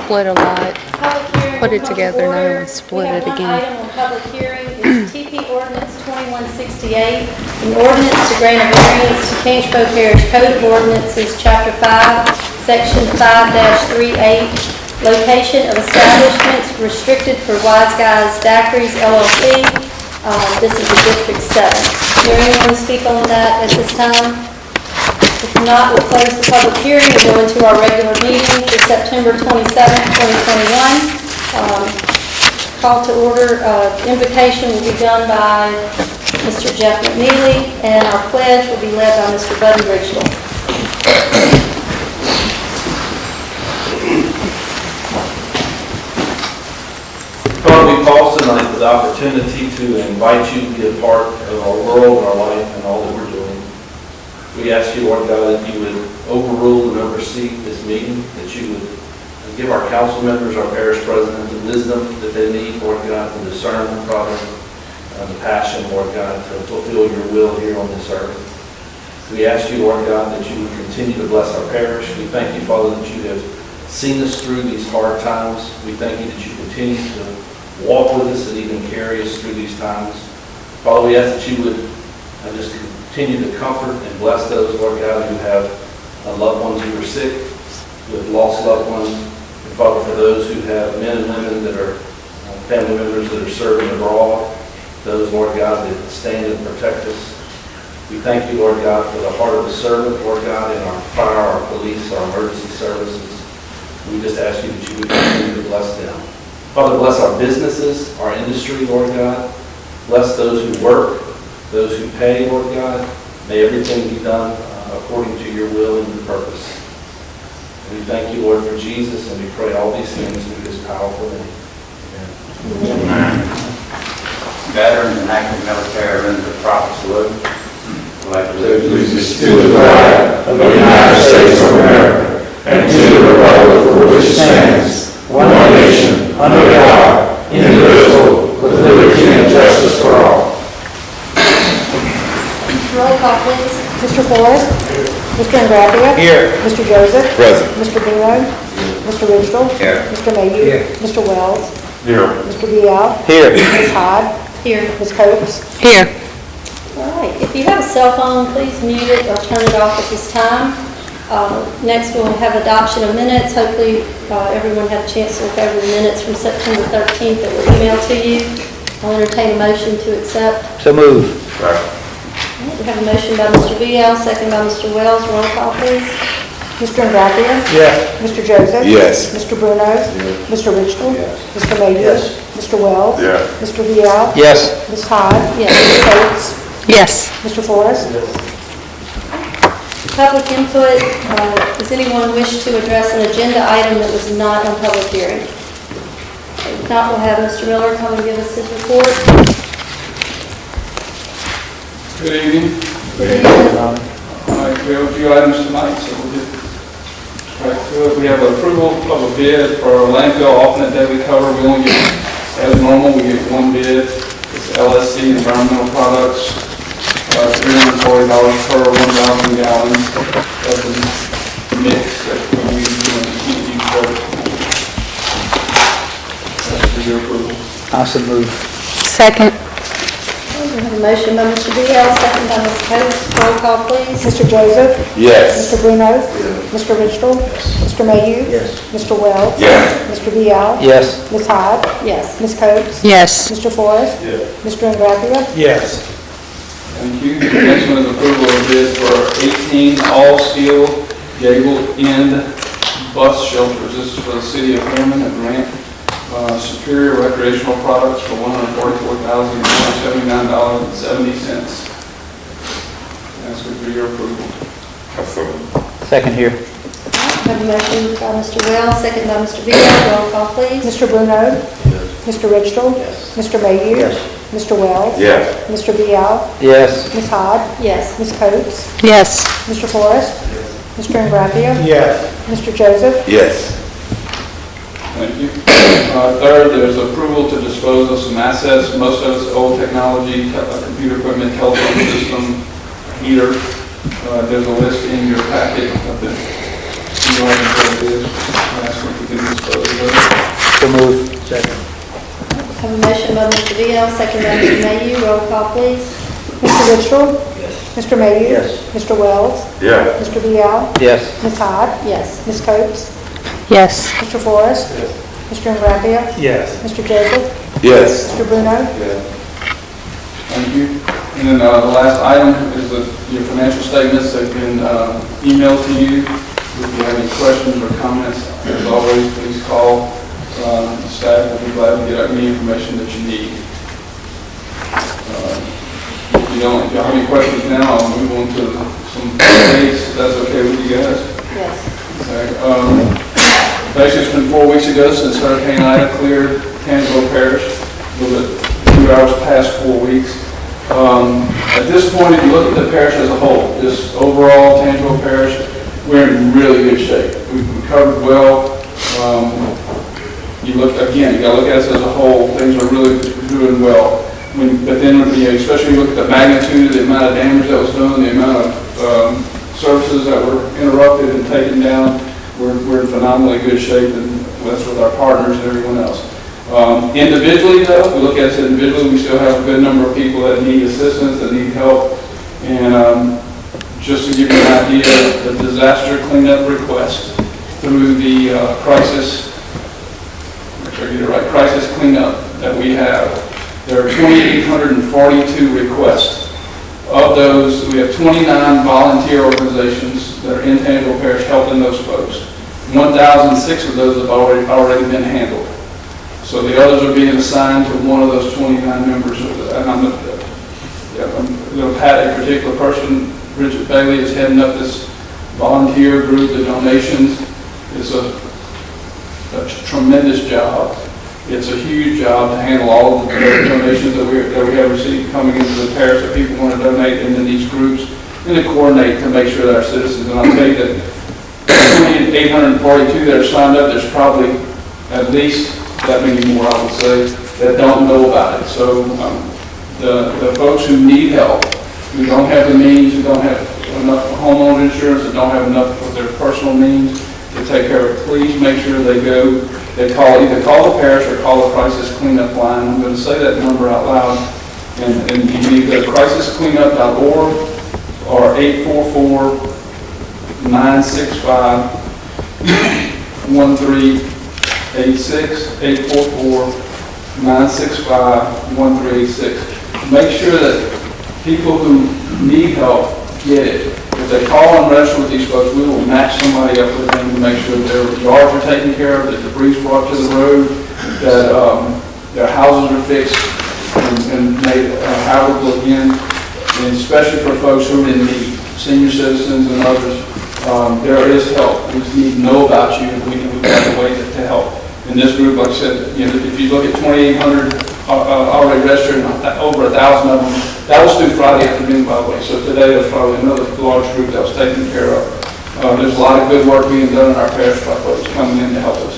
split a lot. Public hearing Put it will come to together and order. then split We have it one again. item on public hearing, is TP Ordinance 2168, an ordinance to grant a variance to Tangipahoa Parish Code of Ordinances, Chapter 5, Section 5-38, location of establishments restricted for Wise Guys Daiquiris LLC. This is the District 7. Is there anyone to speak on that at this time? If not, we'll close the public hearing and go into our regular meeting for September 27th, 2021. Call to order, invocation will be done by Mr. Jeff McNeely, and our pledge will be led by Mr. Buddy Ridgel. Father, we pause tonight with the opportunity to invite you to be a part of our world, our life, and all that we're doing. We ask you, Lord God, that you would overrule and oversee this meeting, that you would give our council members, our parish president, the wisdom that they need, Lord God, the discernment, Father, the passion, Lord God, to fulfill your will here on this earth. We ask you, Lord God, that you would continue to bless our parish. We thank you, Father, that you have seen us through these hard times. We thank you that you continue to walk with us and even carry us through these times. Father, we ask that you would just continue to comfort and bless those, Lord God, who have loved ones who are sick, who have lost loved ones. And Father, for those who have men and women that are family members that are serving abroad, those, Lord God, that stand and protect us. We thank you, Lord God, for the heart of the servant, Lord God, in our fire, our police, our emergency services. We just ask you that you would continue to bless them. Father, bless our businesses, our industry, Lord God. Bless those who work, those who pay, Lord God. May everything be done according to your will and your purpose. And we thank you, Lord, for Jesus, and we pray all these things through his powerful name. Amen. Amen. Veterans and active military render the proper salute. Like allegiance to the flag of the United States of America and to the republic for which it stands, one nation, under God, indivisible, with liberty and justice for all. Roll call, please. Mr. Forrest? Mr. Ingraffia? Here. Mr. Joseph? Present. Mr. Bruno? Mr. Ridgel? Here. Mr. Mayhew? Here. Mr. Wells? Here. Mr. Vial? Here. Ms. Hyde? Here. Ms. Coates? Here. All right. If you have a cell phone, please mute it or turn it off at this time. Next, we'll have adoption of minutes. Hopefully, everyone had a chance to look over the minutes from September 13th that were emailed to you. I'll entertain a motion to accept. So move. We have a motion by Mr. Vial, second by Mr. Wells. Roll call, please. Mr. Ingraffia? Yes. Mr. Joseph? Yes. Mr. Bruno? Mr. Ridgel? Yes. Mr. Mayhew? Yes. Mr. Wells? Yes. Mr. Vial? Yes. Ms. Hyde? Yes. Ms. Coates? Yes. Mr. Forrest? Public input. Does anyone wish to address an agenda item that was not on public hearing? If not, we'll have Mr. Miller come and give us his report. Good evening. Good evening. All right, we have a few items tonight, so we'll get right to it. We have approval of a bid for our landfill alternate daily cover. We only get, as normal, we get one bid. It's LSC Environmental Products, $340 per 1,000 gallons. That's a mix that we use in each quote. That's for your approval. Also move. Second. We have a motion by Mr. Vial, second by Ms. Coates. Roll call, please. Mr. Joseph? Yes. Mr. Bruno? Mr. Ridgel? Mr. Mayhew? Yes. Mr. Wells? Yes. Mr. Vial? Yes. Ms. Hyde? Yes. Ms. Coates? Yes. Mr. Forrest? Yes. Mr. Ingraffia? Yes. Thank you. The next one is approval of bid for 18 all-steel gable end bus shelters. This is for the city of Hammond and Grant. Superior Recreational Products for $144,179.70. Asking for your approval. Second here. I have a motion by Mr. Wells, second by Mr. Vial. Roll call, please. Mr. Bruno? Mr. Ridgel? Mr. Mayhew? Yes. Mr. Wells? Yes. Mr. Vial? Yes. Ms. Hyde? Yes. Ms. Coates? Yes. Mr. Forrest? Mr. Ingraffia? Yes. Mr. Joseph? Yes. Thank you. Third, there's approval to dispose of some assets. Most of it's old technology, computer equipment, telephone system, heater. There's a list in your packet of the You already know what it is. Ask if we can dispose of it. So moved. Second. Have a motion by Mr. Dion, second by Mr. Mayhew. Roll call, please. Mr. Wittrell? Yes. Mr. Mayhew? Yes. Mr. Wells? Yes. Mr. Vial? Yes. Ms. Hyde? Yes. Ms. Coates? Yes. Mr. Forrest? Mr. Ingraffia? Yes. Mr. Joseph? Yes. Mr. Bruno? Thank you. And then the last item is that your financial statements have been emailed to you. If you have any questions or comments, as always, please call. The staff will be glad to get out any information that you need. If you don't have any questions now, I'll move on to some dates. If that's okay with you guys? Yes. Okay. Basically, it's been 4 weeks ago since Hurricane Ida cleared Tangipahoa Parish. A little bit 2 hours past 4 weeks. At this point, if you look at the parish as a whole, just overall Tangipahoa Parish, we're in really good shape. We've recovered well. You gotta look at us as a whole. Things are really doing well. But then, especially when you look at the magnitude of the amount of damage that was done, the amount of services that were interrupted and taken down, we're in phenomenally good shape, and that's with our partners and everyone else. Individually, though, we look at it individually, we still have a good number of people that need assistance, that need help. And just to give you an idea, the disaster cleanup request through the crisis cleanup that we have, there are 2,842 requests. Of those, we have 29 volunteer organizations that are in Tangipahoa Parish helping those folks. 1,006 of those have already been handled. So the others are being assigned to one of those 29 members. And I'm going to pat a particular person. Bridget Bailey is heading up this volunteer group, the donations. It's a tremendous job. It's a huge job to handle all of the donations that we have received coming into the parish that people want to donate into these groups, and to coordinate to make sure that our citizens, and I'll tell you that 842 that are signed up, there's probably at least that many more, I would say, that don't know about it. So the folks who need help, who don't have the means, who don't have enough homeowner insurance, that don't have enough of their personal means to take care of it, please make sure they either call the parish or call the crisis cleanup line. I'm going to say that number out loud. And you can either go to crisiscleanup.org or 844-965-1386, 844-965-1386. Make sure that people who need help get it. If they call and register with these folks, we will match somebody up with them to make sure their yards are taken care of, that debris is brought to the road, that their houses are fixed and made habitable again, and especially for folks who are in need, senior citizens and others. There is help. We just need to know about you, and we've got a way to help. In this group, like I said, if you look at 2,800 already registered, over 1,000 of them. That was through Friday afternoon, by the way. So today there's probably another large group that was taken care of. There's a lot of good work being done in our parish by folks coming in to help us.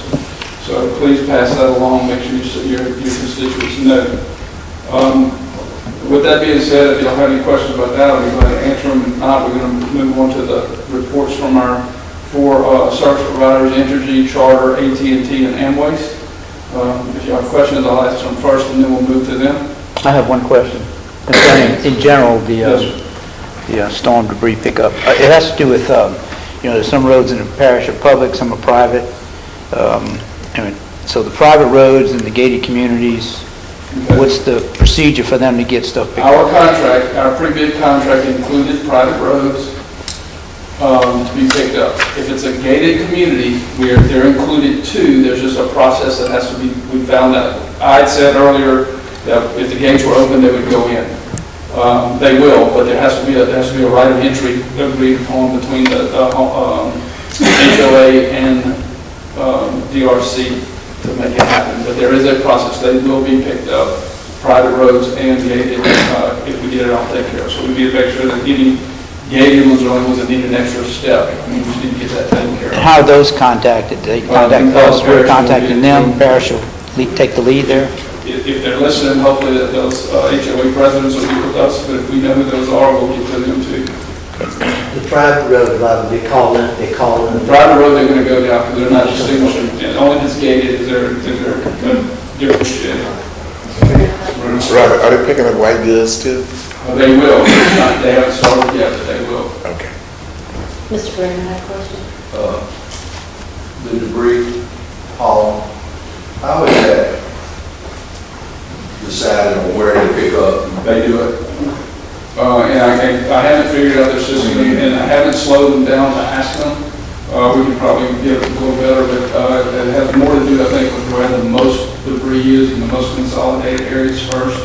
So please pass that along. Make sure your constituents know. With that being said, if you don't have any questions about that, I'll be glad to answer them. If not, we're going to move on to the reports from our four service providers: Entergy, Charter, AT&T, and Amways. If you have questions, I'll ask them first, and then we'll move to them. I have one question concerning, in general, the storm debris pickup. It has to do with, there's some roads in the parish are public, some are private. So the private roads and the gated communities, what's the procedure for them to get stuff picked up? Our pre-bid contract included private roads to be picked up. If it's a gated community, they're included too. There's just a process that has to be, we found out. I had said earlier that if the gates were open, they would go in. They will, but there has to be a right of entry agreed upon between the HOA and DRC to make it happen. But there is a process. They will be picked up, private roads and gated, if we get it all taken care of. So we need to make sure that any gated ones are only ones that need an extra step. We just need to get that taken care of. How are those contacted? They contact us, we're contacting them, parish will take the lead there? If they're listening, hopefully that those HOA presidents will be with us, but if we know who those are, we'll get to them too. The private road, like they call it. The private road they're gonna go down, because they're not distinguishing, and only if it's gated is there a different shade. Robert, are they picking up white goods too? They will, they haven't started yet, but they will. Okay. Mr. Brennan, I have a question. The debris haul, how is that decided on where to pick up? They do it. And I haven't figured out their system, and I haven't slowed them down to ask them. We can probably get it a little better, but it has more to do, I think, with where the most debris is and the most consolidated areas first.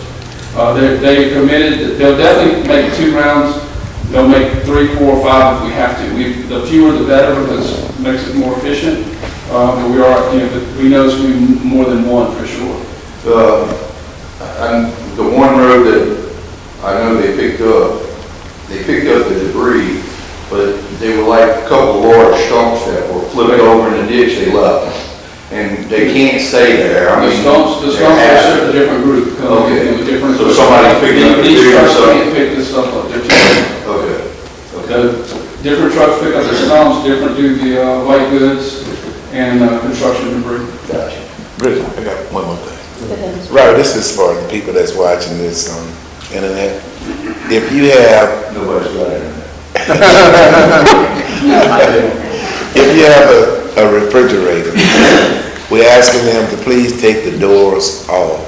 They committed, they'll definitely make 2 rounds. They'll make 3, 4, 5 if we have to. The fewer the better, because it makes it more efficient. But we are, we know it's going to be more than 1 for sure. And the one road that I know they picked up the debris, but they were like a couple of large stumps that were flipped over in the ditch they left. And they can't stay there. I The mean, stumps are a different group. Okay. Different. So somebody picking up the These debris or trucks something? can't pick this stuff up. They're different. Okay. Different trucks pick up the stumps, different do the white goods and construction debris. Gotcha. Bridget, I got one more thing. Go ahead, Mr. Robert, this is for the people that's watching this on internet. If you have, Nobody's got it in there. if you have a refrigerator, we're asking them to please take the doors off.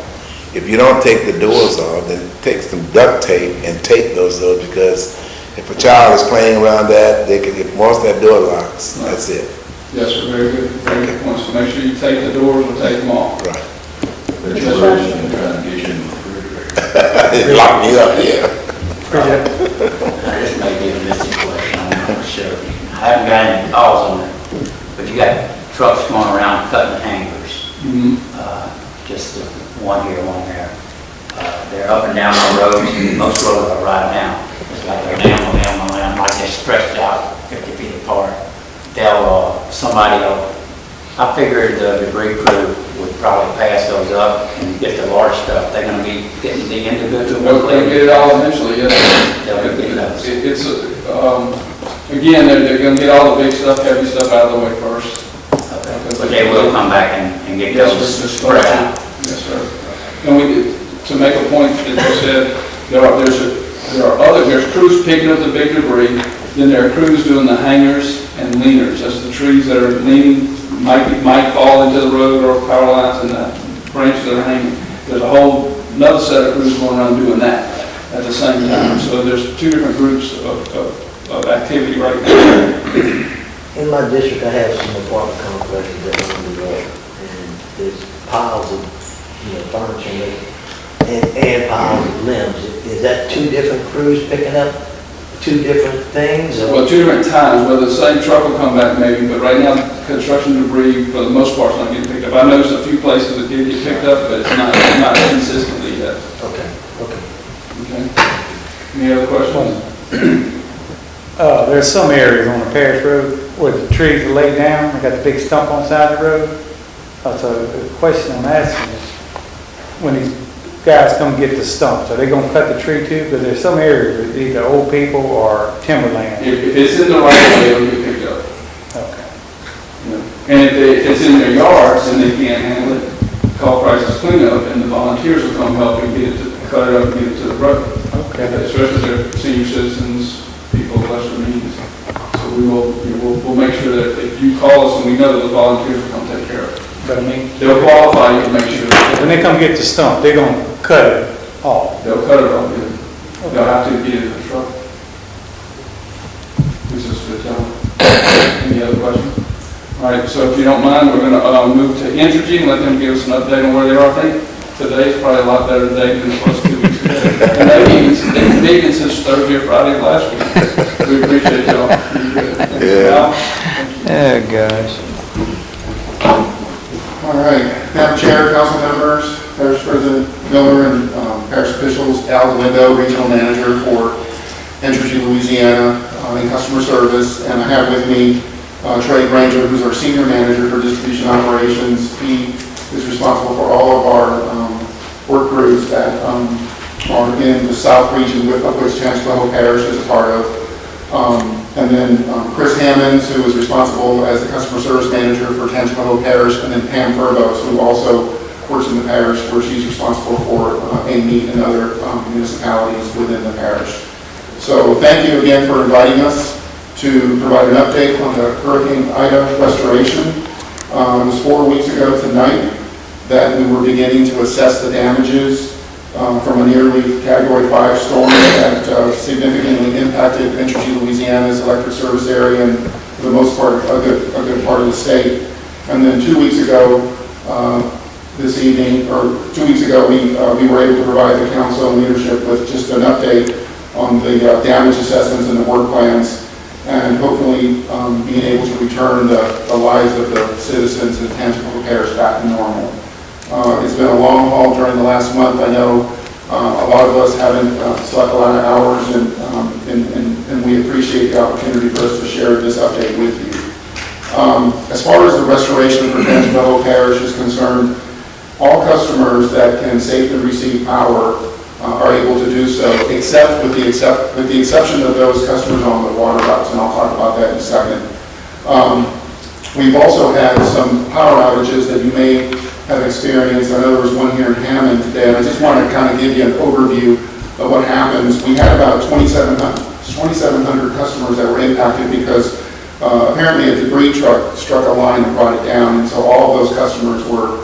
If you don't take the doors off, then take some duct tape and tape those doors, because if a child is playing around that, they can, once that door locks, that's it. Yes, sir, very good. Very good points. So make sure you take the doors or take them off. Right. But you're trying to get you in the refrigerator. It locked me up, yeah. This may be a missing question, I'm not sure. I haven't got any calls on it, but you got trucks going around cutting hangers. Just one here, one there. They're up and down the roads, most roads are right now. It's like they're down, like they're stretched out 50 feet apart. I figured the debris crew would probably pass those up and get the large stuff. They're gonna be getting the individual. They'll get it all eventually, yes. They'll be getting those. It's, again, they're gonna get all the big stuff, heavy stuff out of the way first. But they will come back and get Yes, those sir, just spread out. Yes, sir. And to make a point, as you said, there's crews picking up the big debris, then there are crews doing the hangers and leaners. That's the trees that are leaning, might fall into the road or power lines and the branches that are hanging. There's a whole another set of crews going around doing that at the same time. So there's 2 different groups of activity right now. In my district, I have some apartment complexes that run the road, and there's piles of, furniture and piles of limbs. Is that 2 different crews picking up 2 different things? Or? Well, 2 different times, whether the same truck will come back maybe, but right now, construction debris, for the most part, is not getting picked up. I noticed a few places that did get picked up, but it's not consistently yet. Okay. Okay. Any other questions? There's some areas on the Parish Road where the trees are laid down, they got the big stump on the side of the road. So the question I'm asking is, when these guys come get the stumps, are they gonna cut the tree too? Because there's some areas where either old people or timberland. If it's in the right way, it'll get picked up. Okay. And if it's in their yards and they can't handle it, call Crisis Cleanup and the volunteers will come help and cut it up and get it to the road. Okay. Especially if they're senior citizens, people of lesser means. So we'll make sure that if you call us and we know that the volunteers will come take care of it. But I mean, They'll qualify you to make sure. when they come get the stump, they're gonna cut it off. They'll cut it off, yeah. They'll have to get it in the truck. This is for the Any other questions? All right, so if you don't mind, we're gonna move to Entergy and let them give us an update on where they are. I think today is probably a lot better day than the first 2 weeks ago. And they've been vegan since Thursday or Friday of last week. We appreciate y'all. Yeah. Oh, gosh. All right, Madam Chair, council members, Parish President Miller, and parish officials, Al DeLindo, Regional Manager for Entergy Louisiana in customer service, and I have with me Trey Granger, who's our Senior Manager for Distribution Operations. He is responsible for all of our work crews that are in the south region, of which Tangipahoa Parish is a part of. And then Chris Hammonds, who is responsible as the customer service manager for Tangipahoa Parish, and then Pam Furbos, who also works in the parish, where she's responsible for AMEET and other municipalities within the parish. So thank you again for inviting us to provide an update on the Hurricane Ida restoration. It was 4 weeks ago tonight that we were beginning to assess the damages from a nearly Category 5 storm that significantly impacted Entergy, Louisiana's electric service area, and for the most part, a good part of the state. And then 2 weeks ago, this evening, or 2 weeks ago, we were able to provide the council and leadership with just an update on the damage assessments and the work plans, and hopefully being able to return the lives of the citizens in Tangipahoa Parish back to normal. It's been a long haul during the last month. I know a lot of us haven't slept a lot of hours, and we appreciate the opportunity for us to share this update with you. As far as the restoration for Tangipahoa Parish is concerned, all customers that can safely receive power are able to do so, except with the exception of those customers on the water routes, and I'll talk about that in a second. We've also had some power outages that you may have experienced. I know there was one here in Hammond today, and I just want to kind of give you an overview of what happens. We had about 2,700 customers that were impacted because apparently a debris truck struck a line and brought it down, and so all of those customers were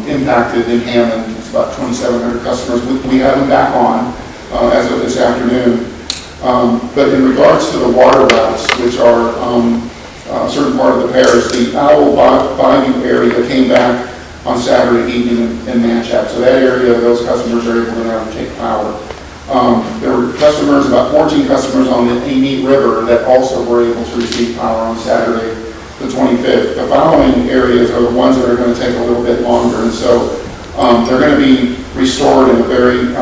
impacted in Hammond. It's about 2,700 customers. We have them back on as of this afternoon. But in regards to the water routes, which are a certain part of the parish, the Owl Bayou area came back on Saturday evening in Manchac. So that area, those customers are able to now take power. There were customers, about 14 customers on the AMEET River that also were able to receive power on Saturday the 25th. The following areas are the ones that are going to take a little bit longer, and so they're going to be restored in a very,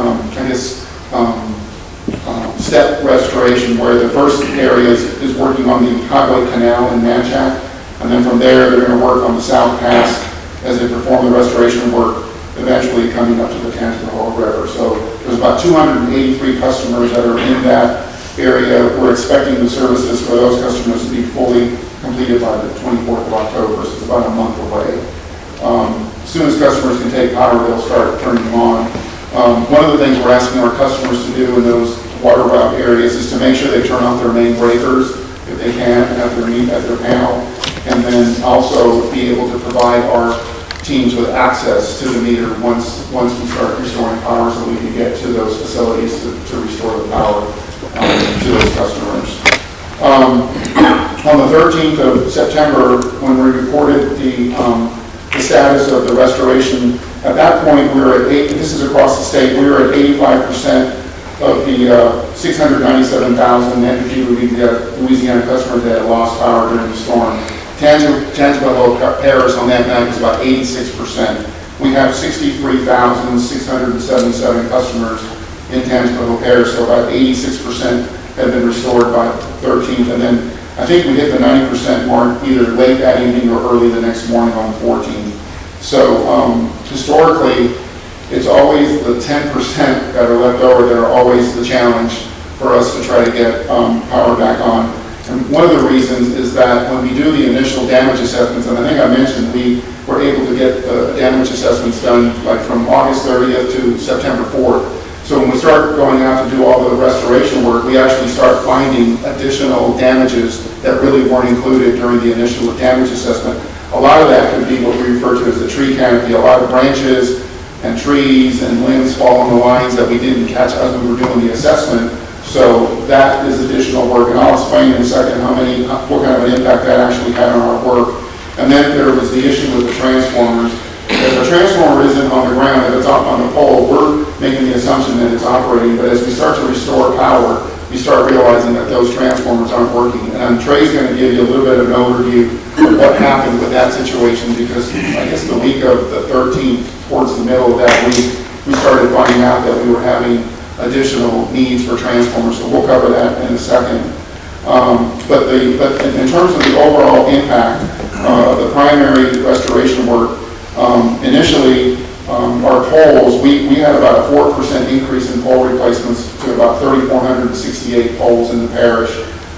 step restoration, where the first area is working on the Highway Canal in Manchac, and then from there they're going to work on the South Pass as they perform the restoration work, eventually coming up to the Tangipahoa River. So there's about 283 customers that are in that area. We're expecting the services for those customers to be fully completed by the 24th of October, so it's about a month away. As soon as customers can take power, they'll start turning them on. One of the things we're asking our customers to do in those water route areas is to make sure they turn off their main breakers if they can at their panel, and then also be able to provide our teams with access to the meter once we start restoring power, so we can get to those facilities to restore the power to those customers. On the 13th of September, when we reported the status of the restoration, at that point we were at this is across the state, we were at 85% of the 697,000 Entergy Louisiana customers that had lost power during the storm. Tangipahoa Parish on that map is about 86%. We have 63,677 customers in Tangipahoa Parish, so about 86% have been restored by the 13th, and then I think we hit the 90% mark either late that evening or early the next morning on the 14th. So historically, it's always the 10% that are left over that are always the challenge for us to try to get power back on. And one of the reasons is that when we do the initial damage assessments, and I think I mentioned we were able to get the damage assessments done like from August 30th to September 4th. So when we start going out to do all the restoration work, we actually start finding additional damages that really weren't included during the initial damage assessment. A lot of that could be what we refer to as the tree canopy. A lot of branches and trees and limbs fall on the lines that we didn't catch as we were doing the assessment. So that is additional work, and I'll explain in a second what kind of an impact that actually had on our work. And then there was the issue with the transformers. If the transformer isn't on the ground, if it's up on the pole, we're making the assumption that it's operating, but as we start to restore power, we start realizing that those transformers aren't working. And Trey's going to give you a little bit of an overview of what happened with that situation, because I guess the week of the 13th, towards the middle of that week, we started finding out that we were having additional needs for transformers, so we'll cover that in a second. But in terms of the overall impact of the primary restoration work, initially our poles, we had about a 4% increase in pole replacements to about 3,468 poles in the parish.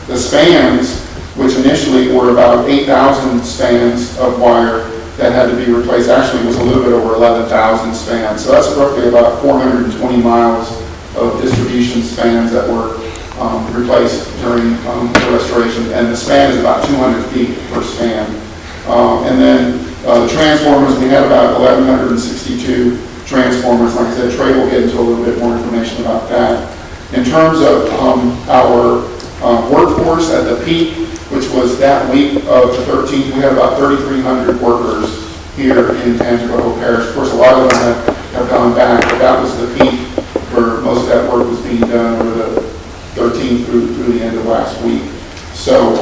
The spans, which initially were about 8,000 spans of wire that had to be replaced, actually was a little bit over 11,000 spans. So that's roughly about 420 miles of distribution spans that were replaced during the restoration. And the span is about 200 feet per span. And then the transformers, we had about 1,162 transformers. Like I said, Trey will get into a little bit more information about that. In terms of our workforce at the peak, which was that week of the 13th, we had about 3,300 workers here in Tangipahoa Parish. Of course, a lot of them have gone back, but that was the peak where most of that work was being done over the 13th through the end of last week. So,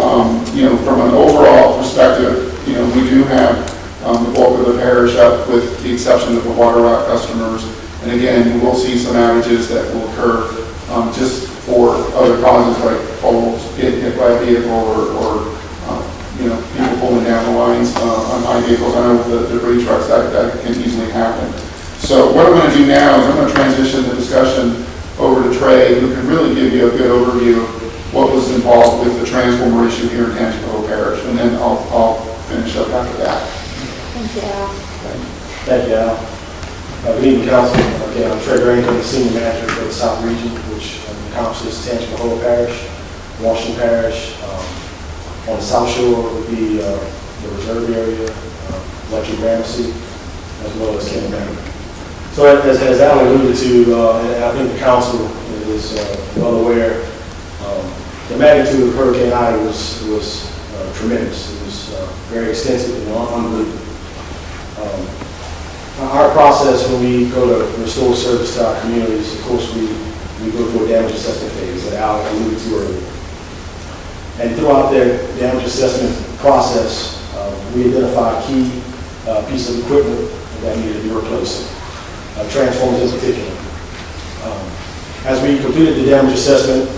from an overall perspective, we do have the bulk of the parish up with the exception of the water route customers. And again, you will see some outages that will occur just for other causes like poles getting hit by a vehicle or people pulling down the lines on high vehicles. I know with the debris trucks that can easily happen. So what I'm going to do now is I'm going to transition the discussion over to Trey, who can really give you a good overview of what was involved with the transformer issue here in Tangipahoa Parish. And then I'll finish up after that. Thank you, Al. Thank you, Al. Good evening, Council. Again, I'm Trey Grayson, the Senior Manager for the South Region, which encompasses Tangipahoa Parish, Washington Parish. On the South Shore would be the Reserve Area, Lucky Gramercy, as well as Kennebec. So as Al alluded to, and I think the Council is well aware, the magnitude of Hurricane Ida was tremendous. It was very extensive and unbelievable. Our process when we go to restore service to our communities, of course, we go through a damage assessment phase that Al alluded to earlier. And throughout the damage assessment process, we identified key pieces of equipment that needed to be replaced, transformers in particular. As we completed the damage assessment,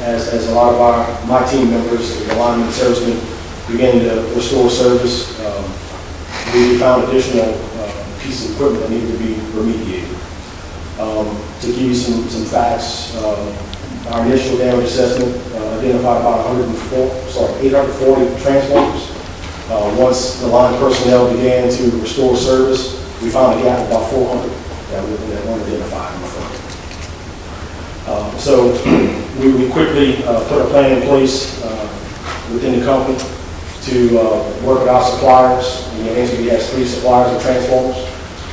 as a lot of my team members, the linemen and servicemen, began to restore service, we found additional pieces of equipment that needed to be remediated. To give you some facts, our initial damage assessment identified about 840 transformers. Once the line personnel began to restore service, we found a gap of about 400 that weren't identified in the front. So we quickly put a plan in place within the company to work with our suppliers. We asked 3 suppliers of transformers.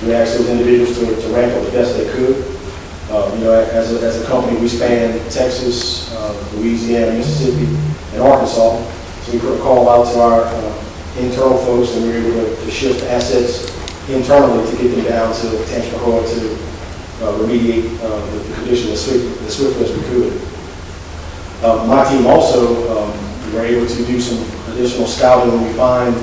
We asked those individuals to ramp up the best they could. As a company, we span Texas, Louisiana, Mississippi, and Arkansas. So we put a call out to our internal folks, and we were able to shift assets internally to get them down to Tangipahoa to remediate the condition as swiftly as we could. My team also were able to do some additional scouting when we find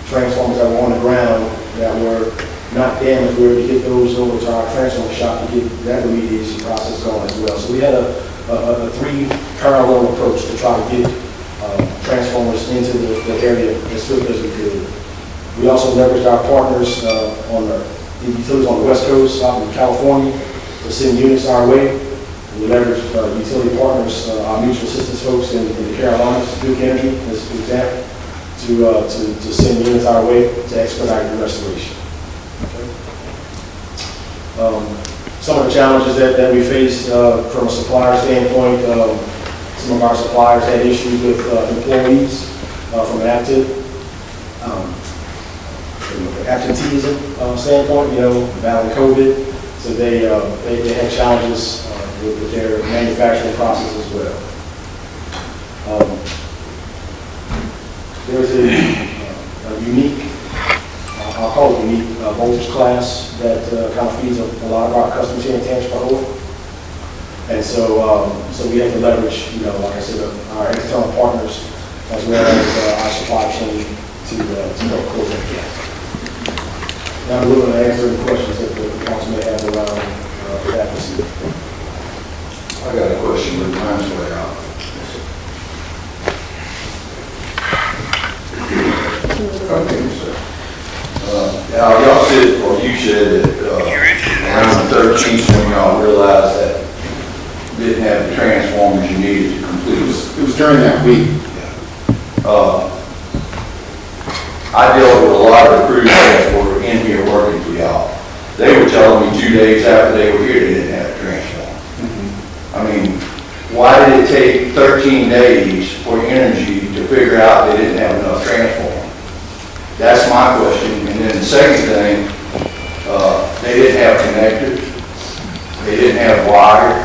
transformers that were on the ground that were not damaged. We were able to get those over to our transformer shop to get that remediation process going as well. So we had a 3 parallel approach to try to get transformers into the area as swiftly as we could. We also leveraged our partners on the utilities on the West Coast, out in California, to send units our way. We leveraged utility partners, our mutual assistance folks in the Carolinas, Duke Energy, as an example, to send units our way to expedite the restoration. Some of the challenges that we faced from a supplier standpoint, some of our suppliers had issues with employees from an absenteeism standpoint, battling COVID. So they had challenges with their manufacturing process as well. There's a unique, I'll call it unique, voltage class that kind of feeds a lot of our customers here in Tangipahoa. And so we have to leverage, like I said, our external partners as well as our supply chain to help close that gap. Now I'm looking to answer any questions that the council may have around that issue. I got a question with time's way out. Okay, sir. Y'all said, or you said that, around the 13th, when y'all realized that you didn't have the transformers you needed to complete this. It was during that week. I dealt with a lot of the crews that were in here working for y'all. They were telling me 2 days after they were here, they didn't have a transformer. I mean, why did it take 13 days for Energy to figure out they didn't have enough transformers? That's my question. And then the second thing, they didn't have connectors. They didn't have wire.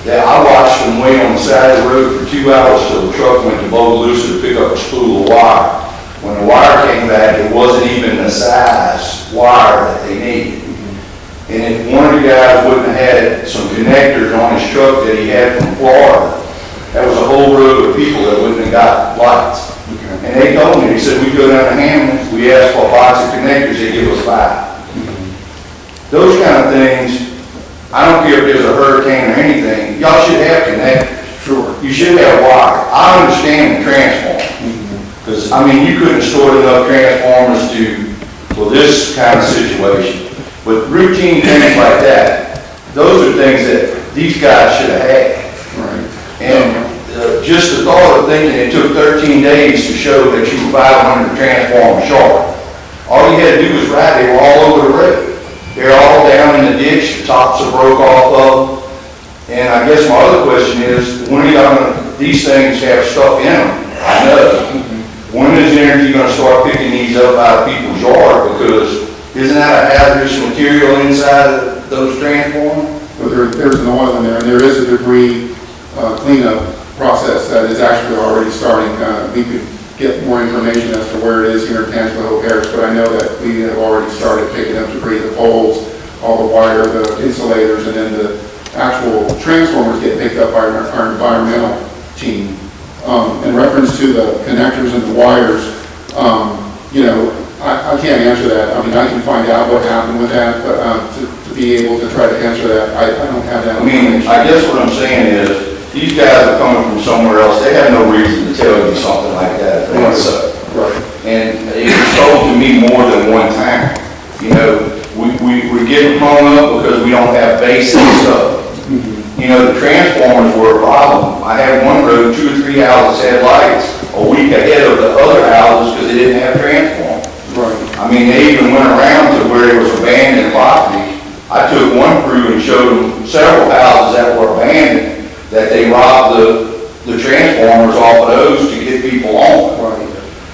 I watched them wait on the side of the road for 2 hours till the truck went to Bogalusa to pick up a spool of wire. When the wire came back, it wasn't even the size wire that they needed. And if one of the guys wouldn't have had some connectors on his truck that he had from Florida, that was a whole row of people that wouldn't have got lights. And they told me, they said, we go down to Hammond, we ask for a box of connectors, they give us 5. Those kind of things, I don't care if there's a hurricane or anything, y'all should have connectors. Sure. You should have wire. I understand the transformer. Because, I mean, you couldn't store enough transformers for this kind of situation. But routine things like that, those are things that these guys should have had. Right. And just the thought of thinking it took 13 days to show that you were 500 transformers short. All you had to do was ride, they were all over the road. They're all down in the ditch, the tops are broke off of them. And I guess my other question is, when are y'all gonna, these things have stuff in them, I know. When is Energy gonna start picking these up out of people's yard? Because isn't that a hazardous material inside of those transformers? But there's an oil in there, and there is a debris cleanup process that is actually already starting. We could get more information as to where it is here in Tangipahoa Parish, but I know that we have already started picking up debris, the poles, all the wire, the insulators, and then the actual transformers get picked up by our environmental team. In reference to the connectors and the wires, you know, I can't answer that. I mean, I can find out what happened with that, but to be able to try to answer that, I don't have that. I mean, I guess what I'm saying is, these guys are coming from somewhere else. They have no reason to tell you something like that. Right. And it was told to me more than one time. You know, we're getting hung up because we don't have basic stuff. You know, the transformers were a problem. I had one road, 2 or 3 houses had lights a week ahead of the other houses because they didn't have transformers. Right. I mean, they even went around to where it was abandoned property. I took one crew and showed them several houses that were abandoned, that they robbed the transformers off of those to get people on. Right.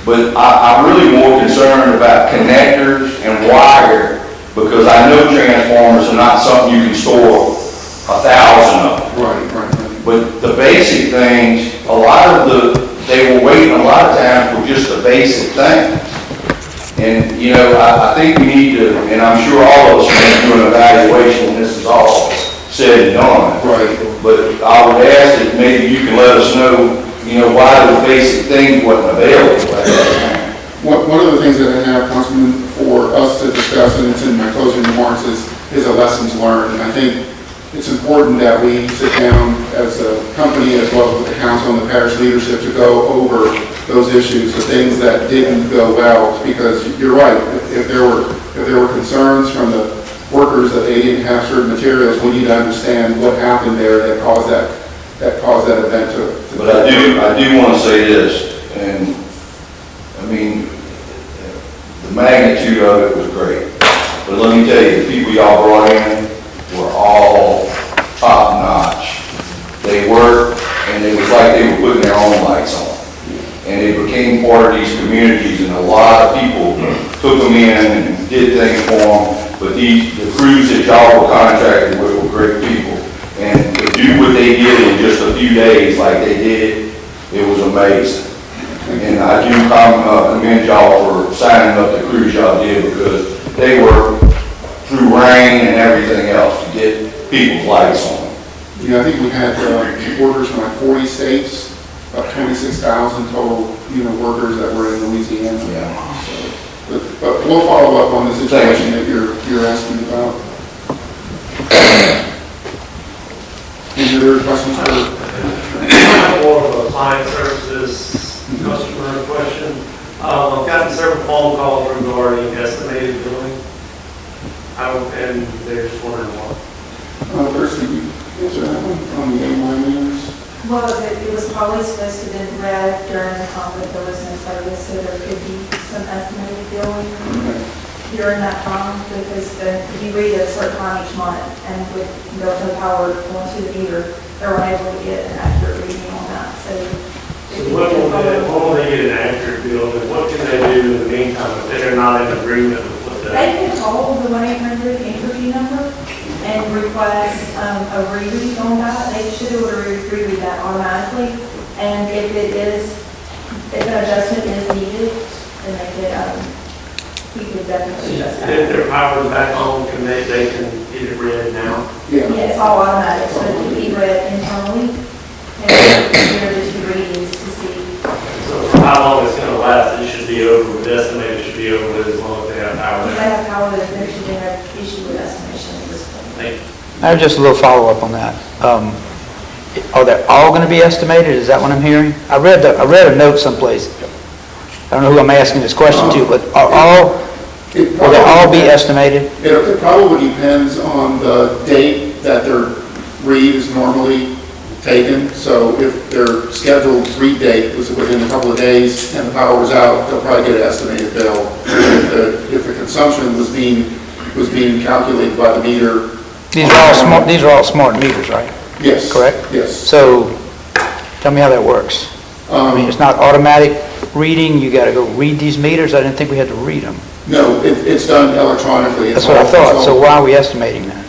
But I'm really more concerned about connectors and wire, because I know transformers are not something you can store 1,000 of. Right. But the basic things, they were waiting a lot of times for just the basic things. And, you know, I think we need to, and I'm sure all of us need to do an evaluation when this is all said and done. Right. But I would ask that maybe you can let us know, you know, why those basic things wasn't available at that time. One of the things that I have, Councilman, for us to discuss, and it's in my closing remarks, is a lessons learned. And I think it's important that we sit down as a company, as well as with the council and the parish leadership, to go over those issues, the things that didn't go well. Because you're right, if there were concerns from the workers that they didn't have certain materials, we need to understand what happened there that caused that event to. But I do want to say this, and I mean, the magnitude of it was great. But let me tell you, the people y'all brought in were all top notch. They worked, and it was like they were putting their own lights on. And they became part of these communities, and a lot of people took them in and did things for them. But the crews that y'all were contracted with were great people. And to do what they did in just a few days like they did, it was amazing. And I do commend y'all for signing up the crews y'all did, because they were through rain and everything else to get people's lights on. Yeah, I think we had workers from like 40 states, about 26,000 total, workers that were in Louisiana. Yeah. So, but we'll follow up on the situation that you're asking about. Any other questions for? More of a client services customer question. I've gotten several phone calls regarding estimated And they're just wondering why. First, did you answer that one on the AMI meters? Well, it was probably supposed to have been read during the time that there was no service, so there could be some estimated billing during that time, because if you read a certain time each month, and with no power going to the meter, they're unable to get an accurate reading on that, so. So when will they get an accurate bill, and what can they do in the meantime if they're not in agreement with what They can call the 1-800 interview number and request a reread on that. They should be able to reread that automatically. And if an adjustment is needed, then we could definitely adjust If that. their power's back on, they can get it read now? Yeah. Yeah, it's all automatic, so it can be read internally. And here are the two readings to see. So for how long it's gonna last, it should be over with, estimated it should be over with as long as they have power. If they have power, then there should be no issue with estimation at this point. Thank you. I have just a little follow-up on that. Are they all going to be estimated? Is that what I'm hearing? I read a note someplace. I don't know who I'm asking this question to, but will they all be estimated? It probably depends on the date that their read is normally taken. So if their scheduled read date was within a couple of days and the power was out, they'll probably get an estimated bill. If the consumption was being calculated by the meter. These are all smart meters, right? Yes. Correct? Yes. So tell me how that works. I mean, it's not automatic reading. You got to go read these meters. I didn't think we had to read them. No, it's done electronically. That's what I thought. So why are we estimating that?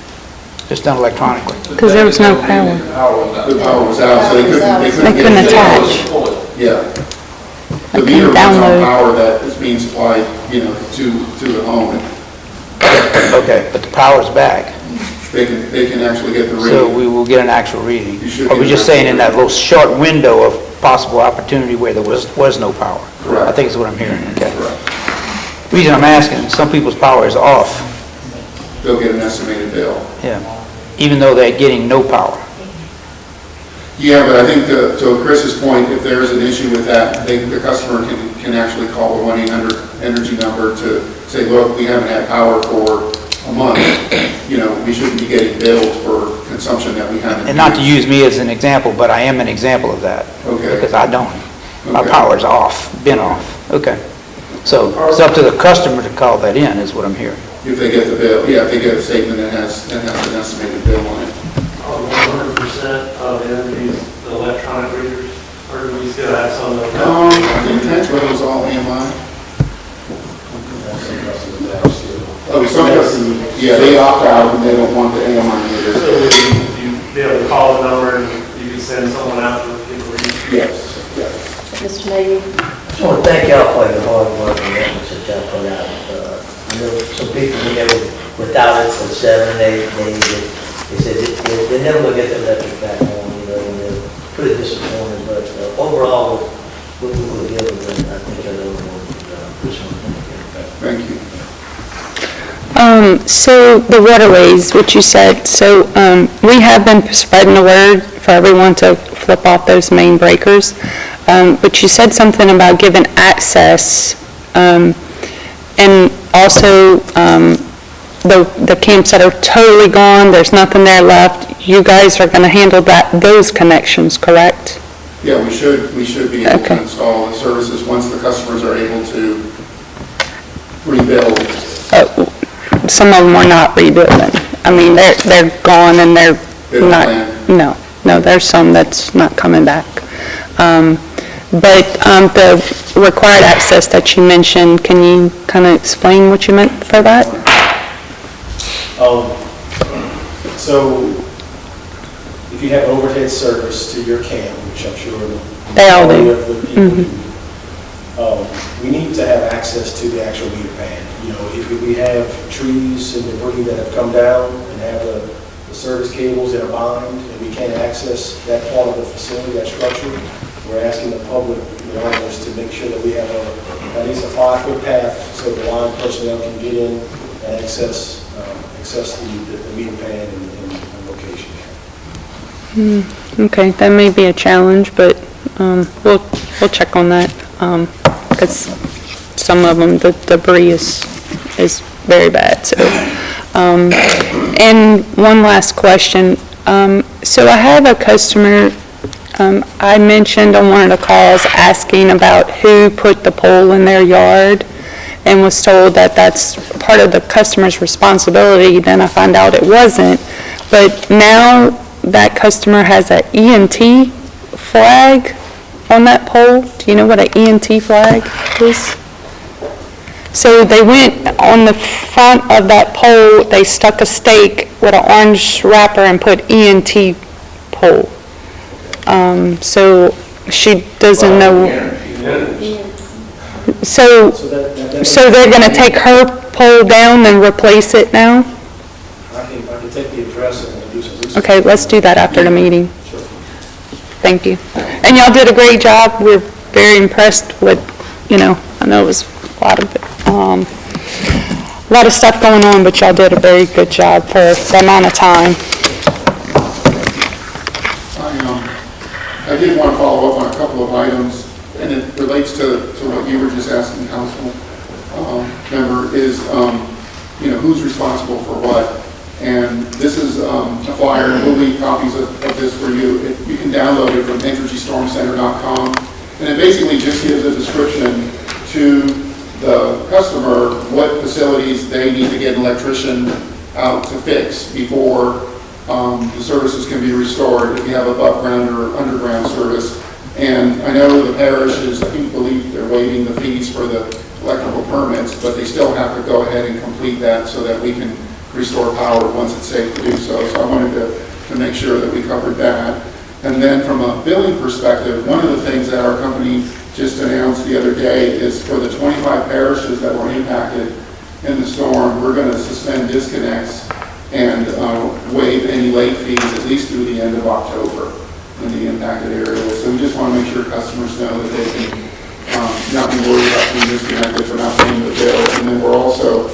Just done electronically. Because there was no power. The power was out, so they couldn't couldn't attach. Yeah. The couldn't meter runs on download. power that is being supplied, to the home. Okay, but the power's back. They can actually get the So reading. we will get an actual reading. You should Or we're get just an saying in that actual little short window of possible opportunity where there was no power. Correct. I think is what I'm hearing, okay. Correct. The reason I'm asking, some people's power is off, They'll get an estimated bill. yeah, even though they're getting no power. Yeah, but I think to Chris's point, if there is an issue with that, the customer can actually call the 1-800 energy number to say, look, we haven't had power for a month. We shouldn't be getting billed for consumption that we haven't. And not to used. use me as an example, but I am an example of that. Okay. Because I don't. My Okay. power's off, been off. Okay. So it's up to the customer to call that in, is what I'm hearing. If they get the bill, yeah, if they get a statement that has an estimated bill on it. 100% of energies, the electronic readers, or do we still have some of that? I think Tangipahoa was all AMI. Oh, some customers, yeah, they opt out and they don't want the AMI So meter. would you be able to call the number and you can send someone out to get a read? Yes, yes. Mr. Navy? I just want to thank y'all for your hard work and efforts that y'all put out. I know some people, without it for 7 or 8 days, they said they never will get the electric back on, and they're pretty disappointed, but overall, what we will give them, I think everyone this one. Thank you. So the waterways, which you said, so we have been spreading the word for everyone to flip off those main breakers, but you said something about giving access, and also the camps that are totally gone, there's nothing there left, you guys are going to handle those connections, correct? Yeah, we should be able to Okay. install the services once the customers are able to rebuild. Some of them are not rebuilding. I mean, they're gone and they're They don't not, plan. no, there's some that's not coming back. But the required access that you mentioned, can you kind of explain what you meant for that? So if you have overhead service to your camp, which I'm sure They all do. of the people do, we need to have access to the actual meter pad. If we have trees and debris that have come down and have the service cables in a bind and we can't access that part of the facility, that structure, we're asking the public, the owners, to make sure that we have at least a 5-foot path so the line personnel can get in and access the meter pad and location. Okay, that may be a challenge, but we'll check on that, because some of them, the debris is very bad, so. And one last question. So I have a customer, I mentioned on one of the calls asking about who put the pole in their yard and was told that that's part of the customer's responsibility. Then I found out it wasn't. But now that customer has an ENT flag on that pole. Do you know what an ENT flag is? So they went on the front of that pole, they stuck a stake with an orange wrapper and put ENT pole. So she doesn't know. So they're gonna take her pole down and replace it now? I can take the address and do some research. Okay, let's do that after the meeting. Sure. Thank you. And y'all did a great job. We're very impressed with, I know it was a lot of stuff going on, but y'all did a very good job for the amount of time. I did want to follow up on a couple of items, and it relates to what you were just asking, Council member, is, who's responsible for what? And this is a flyer, and we'll leave copies of this for you. You can download it from energystormcenter.com, and it basically just gives a description to the customer what facilities they need to get an electrician out to fix before the services can be restored, if you have above ground or underground service. And I know the parish is, I believe they're waiving the fees for the electrical permits, but they still have to go ahead and complete that so that we can restore power once it's safe to do so. So I wanted to make sure that we covered that. And then from a billing perspective, one of the things that our company just announced the other day is for the 25 parishes that were impacted in the storm, we're going to suspend disconnects and waive any late fees at least through the end of October in the impacted areas. So we just want to make sure customers know that they can not be worried about being disconnected for not paying the bill. And then we're also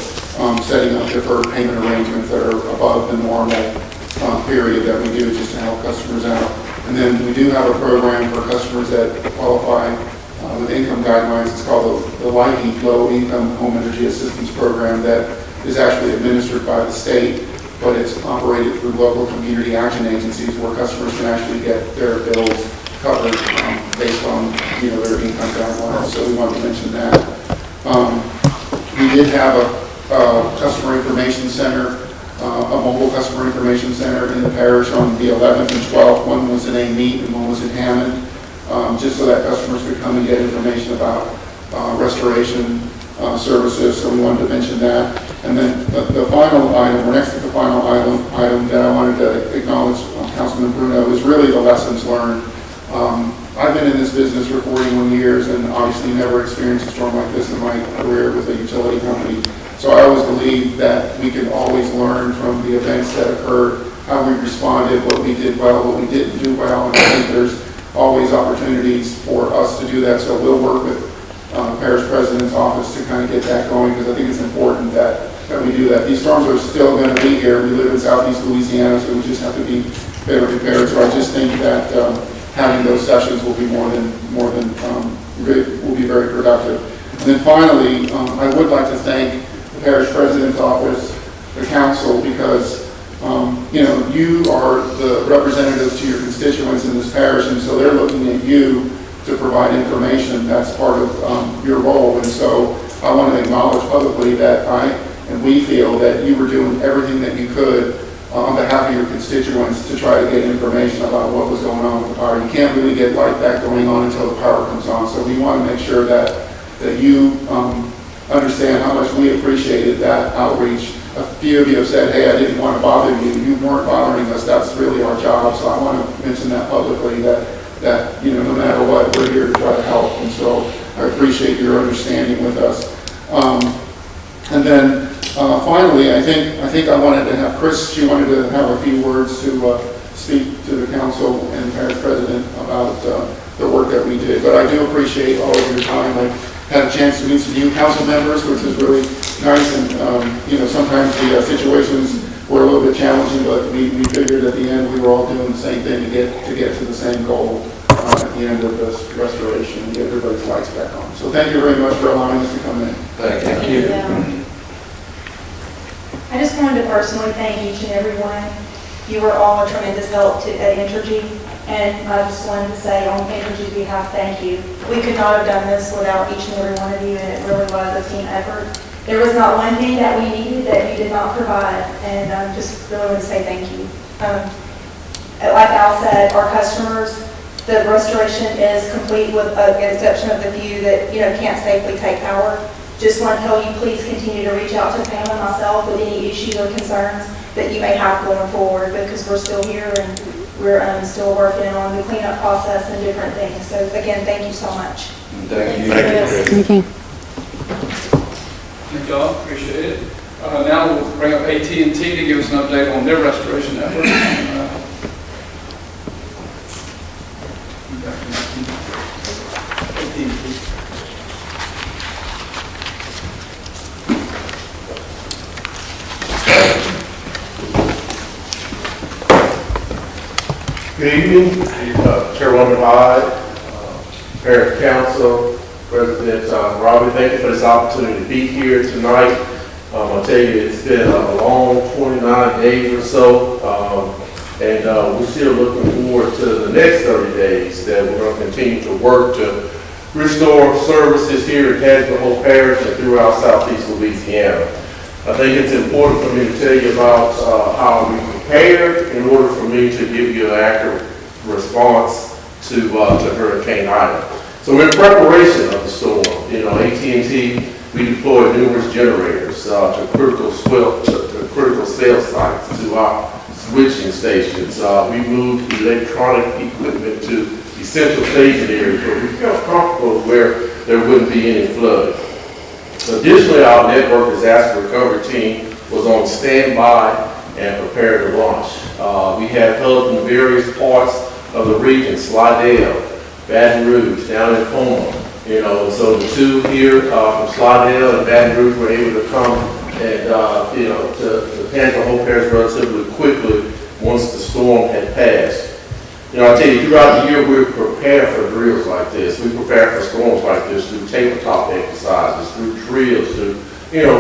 setting up deferred payment arrangements that are above the normal period that we do just to help customers out. And then we do have a program for customers that qualify with income guidelines. It's called the LIHEAP, Low Income Home Energy Assistance Program, that is actually administered by the state, but it's operated through local community action agencies where customers can actually get their bills covered based on their income guidelines. So we wanted to mention that. We did have a customer information center, a mobile customer information center in the parish on the 11th and 12th. One was in Amite and one was in Hammond, just so that customers could come and get information about restoration services. So we wanted to mention that. And then the final item, or next to the final item that I wanted to acknowledge, Councilman Bruno, is really the lessons learned. I've been in this business for 41 years and obviously never experienced a storm like this in my career with a utility company. So I always believe that we can always learn from the events that occurred, how we responded, what we did well, what we didn't do well, and I think there's always opportunities for us to do that. So we'll work with Parish President's office to kind of get that going, because I think it's important that we do that. These storms are still going to be here. We live in Southeast Louisiana, so we just have to be better prepared. So I just think that having those sessions will be will be very productive. And then finally, I would like to thank the Parish President's office, the council, because you are the representatives to your constituents in this parish, and so they're looking at you to provide information. That's part of your role. And so I want to acknowledge publicly that we feel that you were doing everything that you could on behalf of your constituents to try to get information about what was going on with the power. You can't really get light back going on until the power comes on. So we want to make sure that you understand how much we appreciated that outreach. A few of you have said, hey, I didn't want to bother you. You weren't bothering us. That's really our job. So I want to mention that publicly, that no matter what, we're here to try to help. And so I appreciate your understanding with us. And then finally, I think I wanted to have Chris, she wanted to have a few words to speak to the council and Parish President about the work that we did. But I do appreciate all of your time. I had a chance to meet some new council members, which is really nice. And sometimes the situations were a little bit challenging, but we figured at the end we were all doing the same thing to get to the same goal at the end of this restoration and get everybody's lights back on. So thank you very much for allowing us to come in. Thank you. I just wanted to personally thank each and every one. You were all a tremendous help at Entergy, and I just wanted to say on Entergy's behalf, thank you. We could not have done this without each and every one of you, and it really was a team effort. There was not one thing that we needed that you did not provide, and I just really want to say thank you. Like Al said, our customers, the restoration is complete with the exception of the few that, can't safely take power. Just want to tell you, please continue to reach out to Pam and myself with any issues or concerns that you may have going forward, because we're still here and we're still working on the cleanup process and different things. So again, thank you so much. Thank you. Thank you. Thank y'all, appreciate it. Now we'll bring up AT&T to give us an update on their restoration effort. Good evening, Chairwoman Hyde, Parish Council, President Robbie. Thank you for this opportunity to be here tonight. I'll tell you, it's been a long 29 days or so, and we're still looking forward to the next 30 days that we're going to continue to work to restore services here in Tangipahoa Parish and throughout Southeast Louisiana. I think it's important for me to tell you about how we prepared in order for me to give you an accurate response to Hurricane Ida. So in preparation of the storm, AT&T, we deployed numerous generators to critical cell sites, to our switching stations. We moved electronic equipment to essential staging areas where we felt comfortable where there wouldn't be any flooding. Additionally, our network disaster recovery team was on standby and prepared to launch. We had hubs in various parts of the region, Slidell, Baton Rouge, down in Como, and so the two here from Slidell and Baton Rouge were able to come and, to Tangipahoa Parish relatively quickly once the storm had passed. I tell you, throughout the year, we're prepared for drills like this. We prepare for storms like this through tabletop exercises, through drills, through,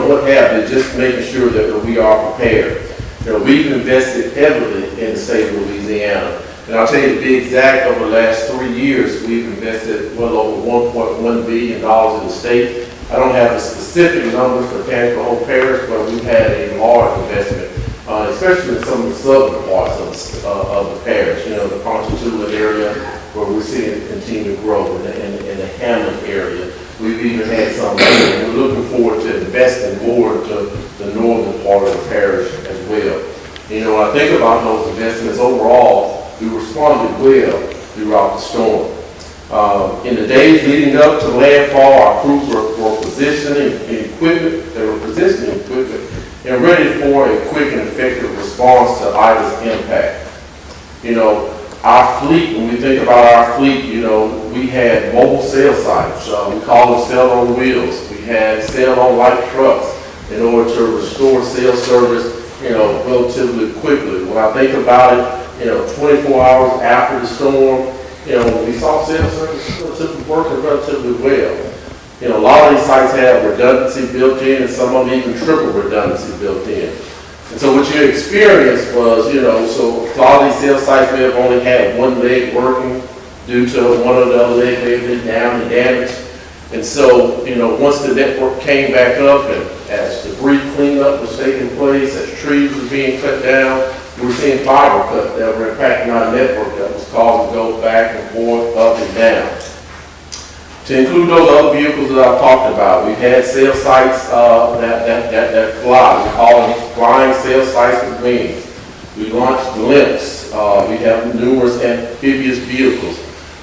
what have you, just making sure that we are prepared. We've invested heavily in the state of Louisiana. And I'll tell you, to be exact, over the last 3 years, we've invested well over $1.1 billion in the state. I don't have the specific numbers for Tangipahoa Parish, but we've had a large investment, especially in some of the southern parts of the parish, the Ponchatoula area, where we're seeing it continue to grow, in the Hammond area. We've even had some, and we're looking forward to investing more to the northern part of the parish as well. When I think about those investments overall, we responded well throughout the storm. In the days leading up to landfall, our crews were positioning equipment, and ready for a quick and effective response to Ida's impact. Our fleet, when we think about our fleet, we had mobile cell sites. We call them cell on wheels. We had cell on light trucks in order to restore cell service, relatively quickly. When I think about it, 24 hours after the storm, we saw cell service working relatively well. A lot of these sites have redundancy built in, and some of them even triple redundancy built in. And so what you experienced was, so a lot of these cell sites may have only had one leg working due to one of the other legs may have been down and damaged. And so, once the network came back up and as debris cleanup was taking place, as trees were being cut down, we were seeing fiber cuts that were impacting our network that was causing go back and forth, up and down. To include those other vehicles that I've talked about, we've had cell sites that fly. We call them flying cell sites with wings. We launched blimps. We have numerous amphibious vehicles.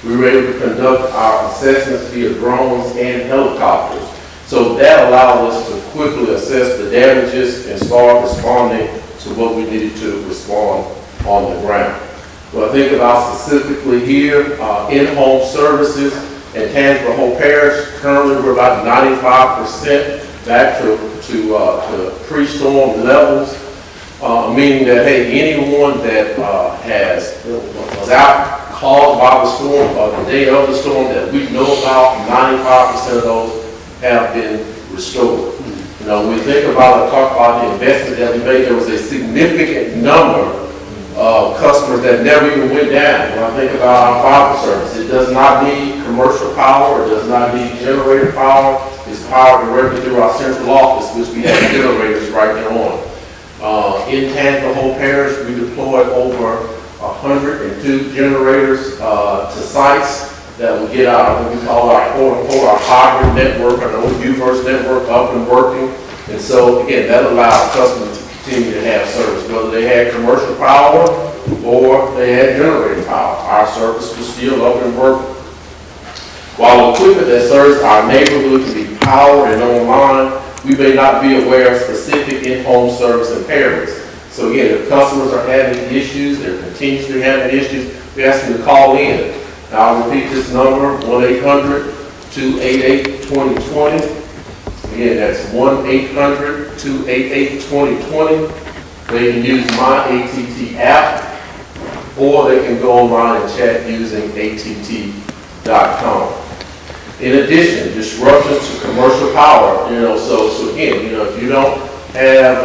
We were able to conduct our assessments via drones and helicopters. So that allowed us to quickly assess the damages and start responding to what we needed to respond on the ground. Well, I think about specifically here, in-home services in Tangipahoa Parish. Currently, we're about 95% back to pre-storm levels, meaning that, hey, anyone that was out caused by the storm or the day of the storm that we know about, 95% of those have been restored. And You know, we think about talk about the investment that we made, there was a significant number of customers that never even went down. When I think about our fiber service, it does not need commercial power, it does not need generator power. It's powered directly through our central office, which we have generators right there on. In Tangipahoa Parish, we deployed over 102 generators to sites that will get what we call our quote-unquote our hybrid network, our UVerse network up and working. And so again, that allows customers to continue to have service, whether they had commercial power or they had generator power. Our service was still up and working. While equipment that serves our neighborhood can be powered and online, we may not be aware of specific in-home service impairments. So again, if customers are having issues, they're continuously having issues, we ask them to call in. Now, I'll repeat this number, 1-800-288-2020. Again, that's 1-800-288-2020. They can use my ATT app, or they can go online and chat using att.com. In addition, disruptions to commercial power, so again, if you don't have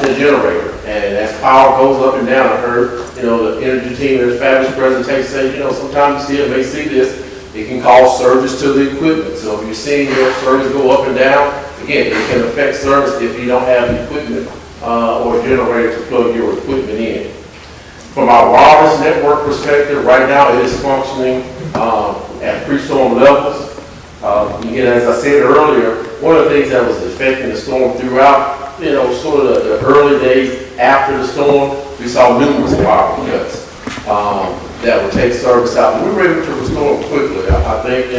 a generator, and as power goes up and down, I heard, the energy team in a fabulous presentation say, sometimes you still may see this, it can cause surges to the equipment. So if you're seeing your service go up and down, again, it can affect service if you don't have the equipment or a generator to plug your equipment in. From our wireless network perspective, right now it is functioning at pre-storm levels. Again, as I said earlier, one of the things that was affecting the storm throughout, sort of the early days after the storm, we saw numerous power cuts that would take service out. And we were able to restore them quickly. I think,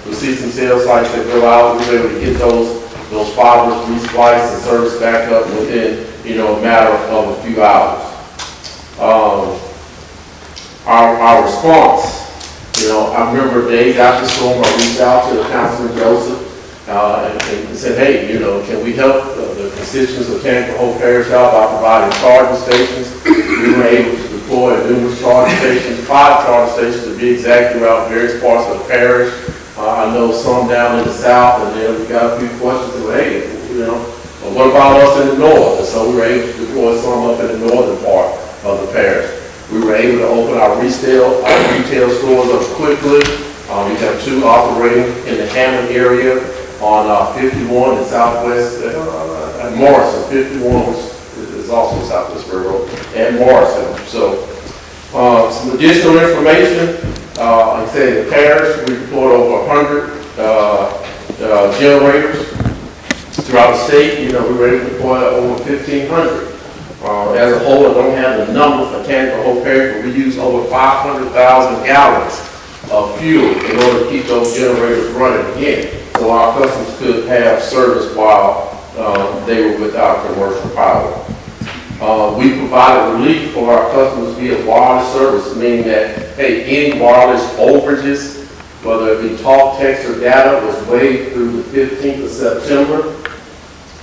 we see some cell sites that go out, we were able to get those fibers re-spliced and service back up within, a matter of a few hours. Our response, I remember days after the storm, I reached out to Councilman Joseph and said, hey, can we help the constituents of Tangipahoa Parish out by providing charging stations? We were able to deploy numerous charging stations, 5 charging stations to be exact throughout various parts of the parish. I know some down in the south, and then we got a few questions of, hey, what about us in the north? And so we were able to deploy some up in the northern part of the parish. We were able to open our retail stores up quickly. We have 2 operating in the Hammond area on 51 in Southwest, and Morrison, 51, which is also Southwest Railroad, and Morrison. So some additional information, like I said, in the parish, we deployed over 100 generators throughout the state. We were able to deploy over 1,500. As a whole, I don't have the number for Tangipahoa Parish, but we use over 500,000 gallons of fuel in order to keep those generators running again, so our customers could have service while they were without commercial power. We provided relief for our customers via wireless service, meaning that, hey, any wireless overages, whether it be talk, text, or data, was waived through the 15th of September.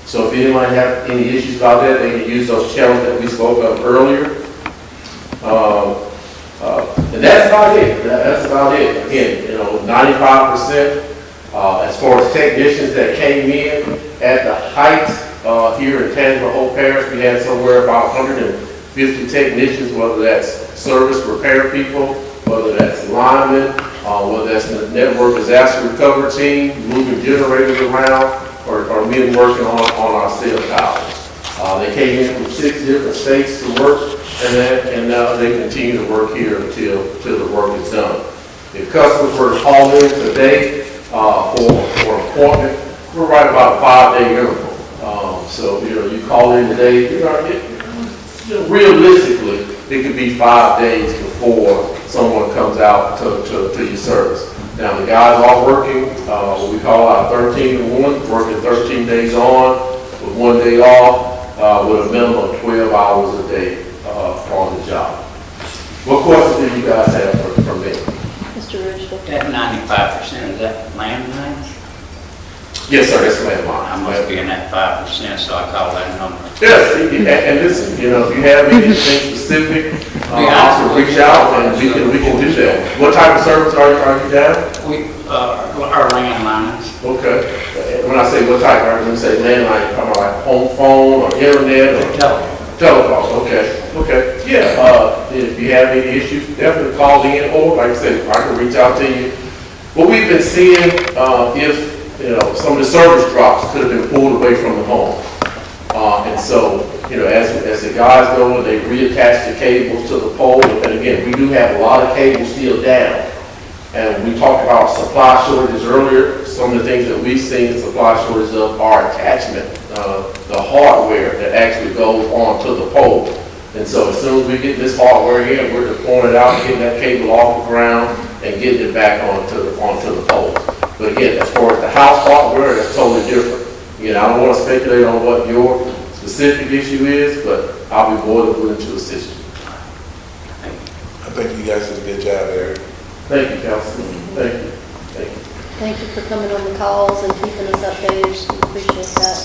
So if anyone has any issues about that, they can use those channels that we spoke of earlier. And that's about it. That's about it. Again, 95% as far as technicians that came in at the height here in Tangipahoa Parish, we had somewhere about 150 technicians, whether that's service repair people, whether that's linemen, whether that's the network disaster recovery team, moving generators around, or men working on our cell towers. They came in from 6 different states to work, and they continue to work here until the work is done. If customers were to call in today for an appointment, we're right about a 5-day interval. So you call in today, realistically, it could be 5 days before someone comes out to your service. Now, the guys are working, what we call our 13-1, working 13 days on, with 1 day off, with a minimum of 12 hours a day on the job. What questions do you guys have from me? Mr. Ridgeville. That 95%, is that landlines? Yes, sir, that's landline. I must be in that 5%, so I call that number. Yes, and listen, if you have anything specific, also reach out and we can do that. What type of service are you down? Our landlines. Okay. when I say what type, I'm gonna say landline, talking about like home phone or internet or telephone, okay, yeah, if you have any issues, definitely call in, or like I said, I can reach out to you. What we've been seeing, if, you know, some of the service drops could have been pulled away from the home. And so, you know, as the guys go and they reattach the cables to the pole, and again, we do have a lot of cables still down. And we talked about supply shortages earlier. Some of the things that we've seen supply shortages of are attachment, the hardware that actually goes onto the pole. And so as soon as we get this hardware here, we're deploying it out, getting that cable off the ground and getting it back onto the pole. But again, as far as the house hardware, that's totally different. You know, I don't want to speculate on what your specific issue is, but I'll be more than willing to assist you. I think you guys did a good job, Eric. Thank you, Councilman. Thank you. Thank you. Thank you for coming on the calls and keeping us updated. We appreciate that.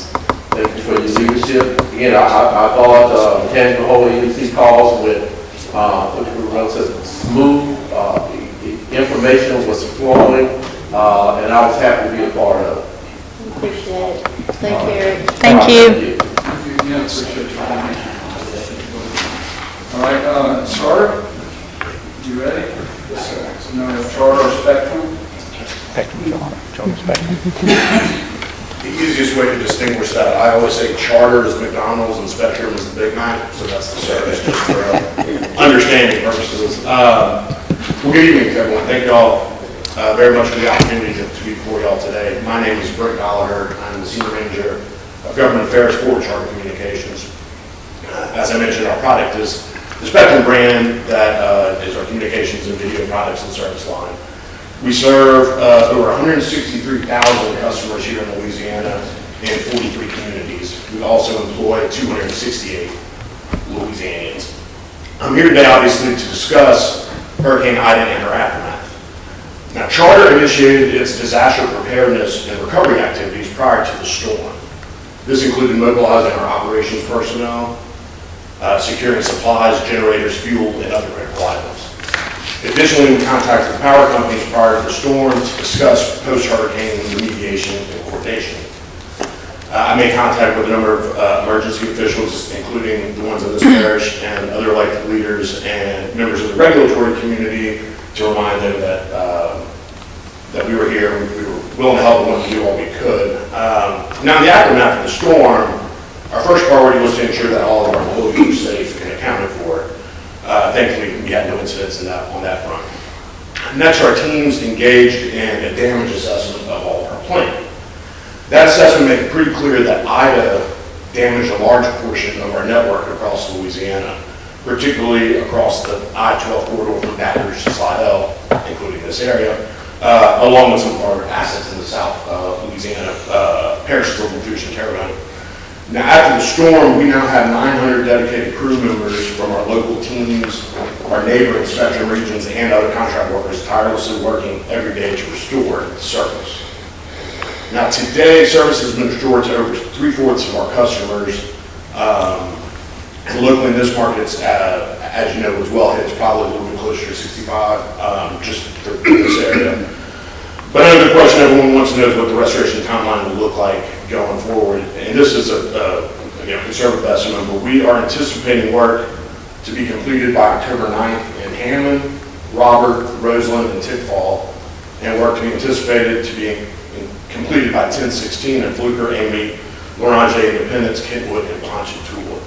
Thank you for your leadership. Again, I thought Tangipahoa EMC calls with relatively smooth. The information was flowing, and I was happy to be a part of it. We appreciate it. Thank you, Eric. Thank you. Yeah, appreciate your time. All right, Charter, you ready? Yes, sir. So now Charter or Spectrum? The easiest way to distinguish that, I always say Charter is McDonald's and Spectrum is the Big Mac, so that's the service, just for understanding purposes. Well, good evening, everyone. Thank you all very much for the opportunity to be before y'all today. My name is Brent Gallagher. I'm the Senior Manager of Government Affairs for Charter Communications. As I mentioned, our product is the Spectrum brand that is our communications and video products and service line. We serve over 163,000 customers here in Louisiana in 43 communities. We also employ 268 Louisianians. I'm here today, obviously, to discuss Hurricane Ida and her aftermath. Now, Charter initiated its disaster preparedness and recovery activities prior to the storm. This included mobilizing our operations personnel, securing supplies, generators, fuel, and other critical items. Additionally, we contacted the power companies prior to the storm to discuss post-hurricane remediation and coordination. I made contact with a number of emergency officials, including the ones in this parish and other elected leaders and members of the regulatory community, to remind them that we were here and we were willing to help them and do all we could. Now, in the aftermath of the storm, our first priority was to ensure that all of our employees were safe and accounted for. Thankfully, we had no incidents on that front. Next, our teams engaged in a damage assessment of all of our plant. That assessment made it pretty clear that Ida damaged a large portion of our network across Louisiana, particularly across the I-12 corridor from Baton Rouge to Slidell, including this area, along with some of our assets in the South Louisiana parishes of Lafourche and Terrebonne. Now, after the storm, we now have 900 dedicated crew members from our local teams, our neighboring Spectrum regions, and other contract workers tirelessly working every day to restore service. Now, today, service has been restored to over 3/4 of our customers. And locally in this market, it's, as you know, as well, it's probably a little bit closer to 65, just for this area. But another question everyone wants to know is what the restoration timeline will look like going forward. And this is a conservative estimate, but we are anticipating work to be completed by October 9th in Hammond, Robert, Roseland, and Tickfall, and work to be anticipated to be completed by 10/16 in Fluker, Amy, Lorange, Independence, Kentwood, and Ponchatoula.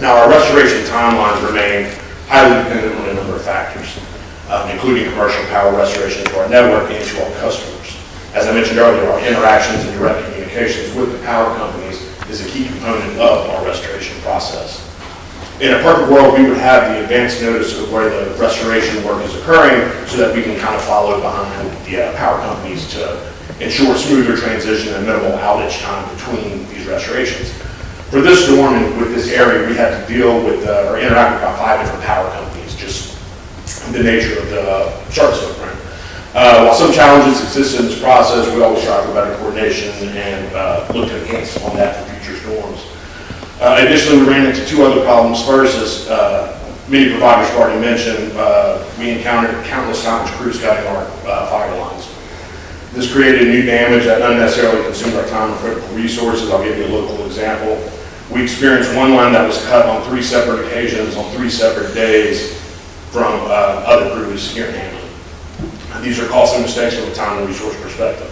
Now, our restoration timelines remain highly dependent on a number of factors, including commercial power restoration to our network and to our customers. As I mentioned earlier, our interactions and direct communications with the power companies is a key component of our restoration process. In a perfect world, we would have the advance notice of where the restoration work is occurring so that we can kind of follow behind the power companies to ensure smoother transition and minimal outage time between these restorations. For this storm and with this area, we had to deal with or interact with about 5 different power companies, just the nature of the service footprint. While some challenges exist in this process, we always strive for better coordination and look to enhance on that for future storms. Additionally, we ran into 2 other problems. First, as many providers have already mentioned, we encountered countless times crews cutting our fire lines. This created new damage that unnecessarily consumed our time and critical resources. I'll give you a local example. We experienced one line that was cut on 3 separate occasions, on 3 separate days from other crews here in Hamlin. These are costly mistakes from a time and resource perspective.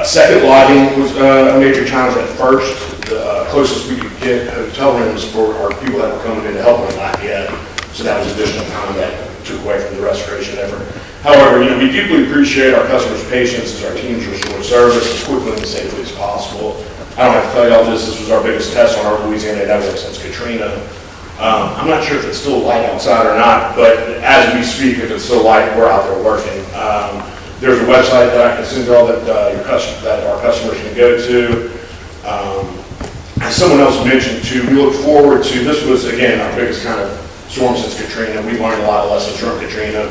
Second, lighting was a major challenge at first. The closest we could get hotel rooms for our people that were coming in to help in Lafayette. So that was additional time that took away from the restoration effort. However, we deeply appreciate our customers' patience as our teams restore service as quickly and safely as possible. I don't have to tell you all this was our biggest test on our Louisiana network since Katrina. I'm not sure if it's still light outside or not, but as we speak, if it's still light, we're out there working. There's a website that I can send you all that our customers can go to. As someone else mentioned too, we look forward to, this was again our biggest kind of storm since Katrina. We learned a lot of lessons from Katrina,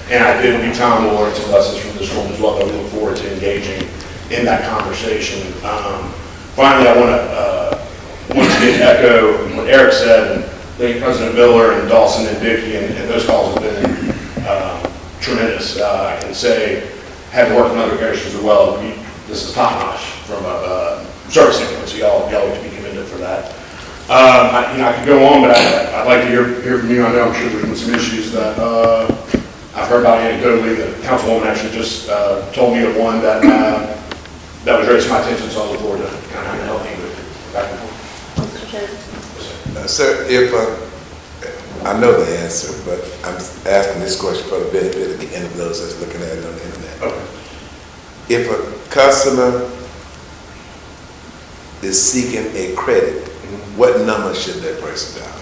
and I did be time to learn some lessons from the storm as well that we look forward to engaging in that conversation. Finally, I want to once again echo what Eric said, and thank President Miller and Dawson and Dickey, and those calls have been tremendous. I can say, having worked in other areas as well, this is top notch from a service standpoint, so y'all are to be commended for that. I could go on, but I'd like to hear from you. I know I'm sure there's been some issues that I've heard about anecdotally. The councilwoman actually just told me of one that that was raised to my attention, so I look forward to kind of helping with it back and forth. Mr. Chairman. Sir, if, I know the answer, but I'm asking this question for the benefit of any of those that's looking at it on the internet. Okay. If a customer is seeking a credit, what number should that person dial?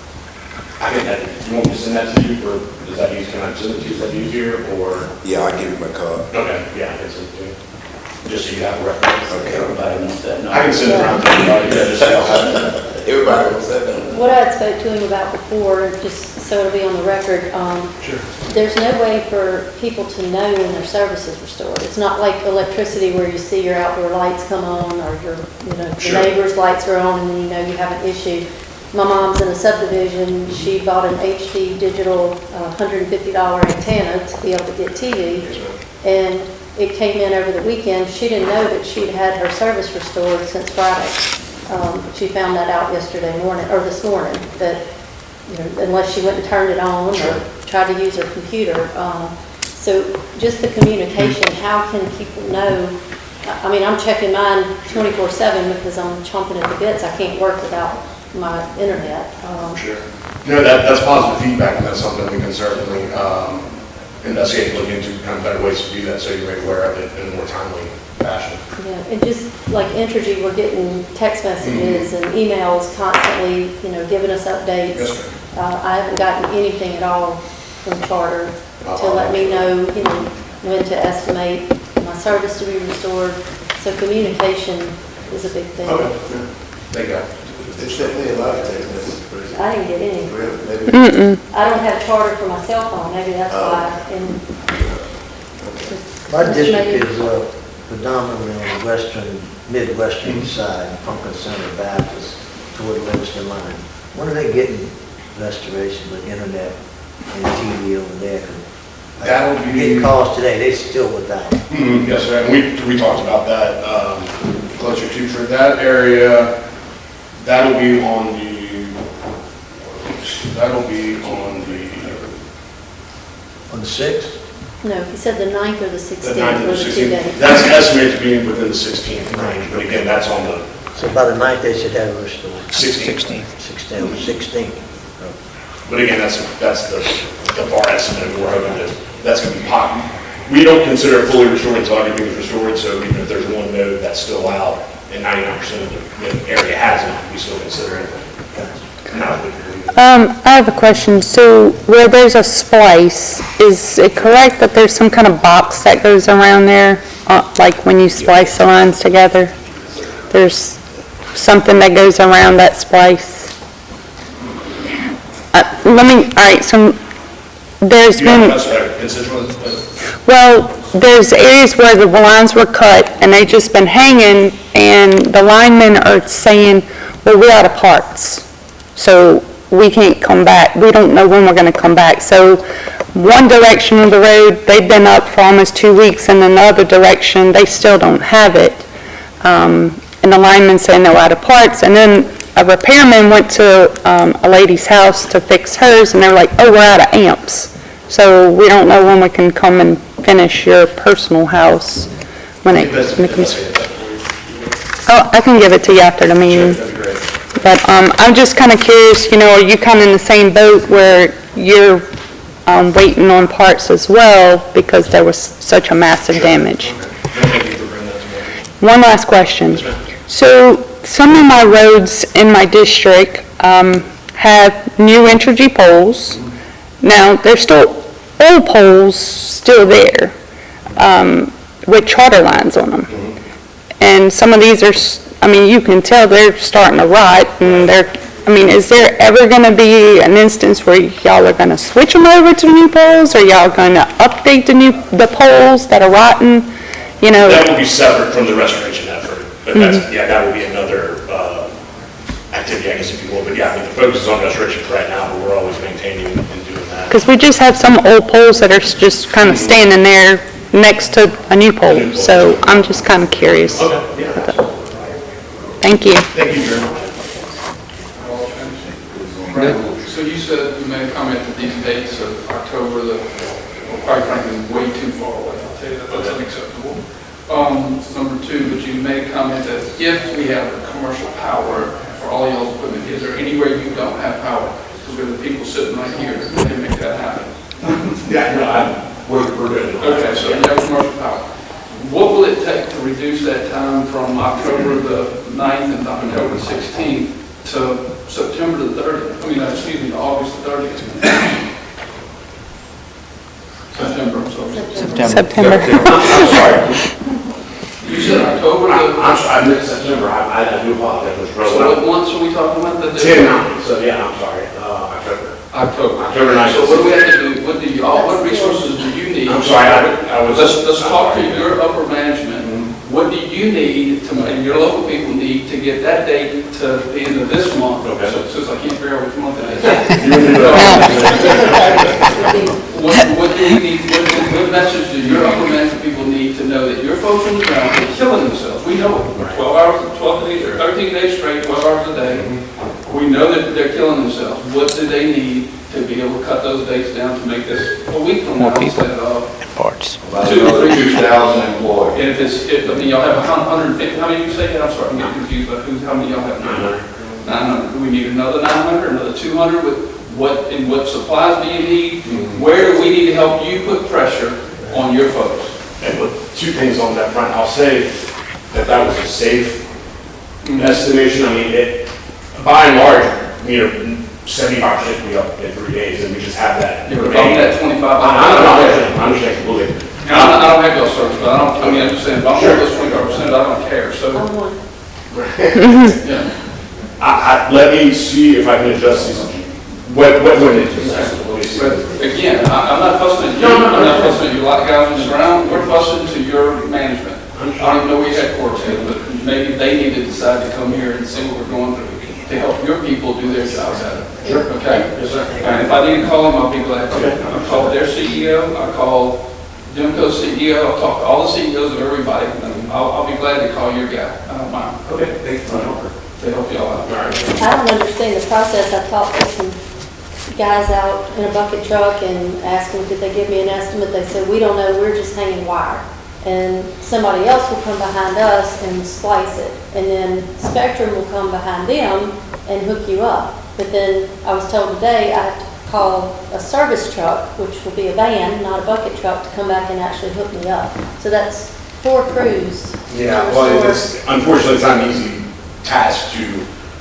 I can, you want me to send that to you, or does that use, can I send it to you, is that easier, or? Yeah, I'll give you my card. Okay, yeah, I can send it to you. Just so you have a reference. Okay. Everybody wants that number. I can send it around to everybody, yeah, just so y'all have it. Everybody wants that number. What I had spoke to him about before, just so it'll be on the record, Sure. there's no way for people to know when their service is restored. It's not like electricity where you see your outdoor lights come on or your, Sure. the neighbor's lights are on and then you know you have an issue. My mom's in a subdivision. She bought an HD digital $150 antenna to be able to get TV. And it came in over the weekend. She didn't know that she'd had her service restored since Friday. She found that out yesterday morning, or this morning, that, unless she went and turned it on or tried to use her computer. So just the communication, how can people know? I mean, I'm checking mine 24/7 because I'm chomping at the bits. I can't work without my internet. Sure. That's positive feedback, and that's something we can certainly investigate, look into kind of better ways to do that, so you're made aware of it in a more timely fashion. Yeah, and just like Entergy, we're getting text messages and emails constantly, giving us updates. Yes, ma'am. I haven't gotten anything at all from Charter to let me know, when to estimate my service to be restored. So communication is a big thing. Okay, thank you. They sent me a lot of text messages. I didn't get any. Really? Maybe. I don't have Charter for my cell phone, maybe that's why. And My district is predominantly on the midwestern side, Pumpkin Center Baptist, toward the Livingston line. When are they getting restoration with internet and TV over there? 'Cause That'll I be- get calls today, they still without. Yes, sir, and we talked about that closer to, for that area, that'll be on the, On the 6th? no, he said the 9th or the the 16th 9th or or the the 2 days. 16th. That's estimated to be within the 16th range, but again, that's on the So by the 9th, they should have it restored. 16th. 16th. But again, that's the bar estimate, we're hoping that that's going to be pop. We don't consider it fully restored until everything is restored, so even if there's one node that's still out and 99% of the area hasn't, we still consider it. Not I have a question. So where there's a splice, is it correct that there's some kind of box that goes around there? Like when you splice the lines together? There's something that goes around that splice? All right, so there's been... Well, there's areas where the lines were cut and they've just been hanging, and the linemen are saying, well, we're out of parts, so we can't come back. We don't know when we're going to come back. So one direction of the road, they've been up for almost 2 weeks, and in the other direction, they still don't have it. And the lineman saying they're out of parts, and then a repairman went to a lady's house to fix hers, and they're like, oh, we're out of amps. So we don't know when we can come and finish your personal house when it comes. Oh, I can give it to you after the meeting. But I'm just kind of curious, are you kind of in the same boat where you're waiting on parts as well because there was such a massive damage? One last question. So some of my roads in my district have new Entergy poles. Now, there's still old poles still there with charter lines on them. And some of these are, you can tell they're starting to rot, and is there ever going to be an instance where y'all are going to switch them over to new poles, or y'all going to update the poles that are rotten? That will be separate from the restoration effort, but that will be another activity, I guess, if you will. But the focus is on restoration right now, but we're always maintaining and doing that. Because we just have some old poles that are just kind of standing there next to a new pole, so I'm just kind of curious. Okay, yeah. Thank you. Thank you very much. So you said, you made a comment that these dates of October, quite frankly, way too far away. I'll tell you that's unacceptable. Number two, but you made a comment that if we have commercial power for all y'all's equipment, is there any way you don't have power? Because we're the people sitting right here that can make that happen. We're good. Okay, so you have commercial power. What will it take to reduce that time from October the 9th and October 16th to September the 30th? August the 30th. September, I'm sorry. September. I'm sorry. You said October? I'm sorry, I missed September. I do apologize, Mr. President. So what months are we talking about? 10/9, so I'm sorry, October. October 9th. So what do we have to do? What resources do you need? I'm sorry, I was. Let's talk to your upper management. What do you need and your local people need to get that date to the end of this month? Okay. Since I can't figure out which month it is. What do we need, what message do your upper management people need to know that your folks on the ground are killing themselves? We know it. 12 days, or 13 days straight, 12 hours a day. We know that they're killing themselves. What do they need to be able to cut those dates down to make this a week from now instead of Parts. About another 2,000 employees. And y'all have 150, how many you say? I'm sorry, I'm getting confused, but how many y'all have? 900. Do we need another 900, another 200? What supplies do you need? Where do we need to help you put pressure on your folks? And with two things on that front, I'll say that was a safe estimation. By and large, 75% will be up in 3 days, and we just have that. You're talking that 25. I understand completely. I don't have those service, but I'm just saying, if I'm sure those 25%, I don't care, so. Yeah. Let me see if I can adjust these. What would it do? But again, I'm not fussing at you, I'm not fussing at you like guys on the ground, we're fussing to your management. I don't even know where your headquarters is, but maybe they need to decide to come here and see what we're going through to help your people do their jobs better. Sure. Okay? Yes, sir. And if I need to call them, I'll be glad to. I'll call their CEO, I'll call Demco's CEO, I'll talk to all the CEOs of everybody, and I'll be glad to call your guy. I don't mind. Okay, thanks. To help y'all out. I don't understand the process. I talked to some guys out in a bucket truck and asked them, did they give me an estimate? They said, we don't know, we're just hanging wire. And somebody else will come behind us and splice it. And then Spectrum will come behind them and hook you up. But then I was told today I have to call a service truck, which will be a van, not a bucket truck, to come back and actually hook me up. So that's 4 crews. Yeah, well, unfortunately, it's not an easy task to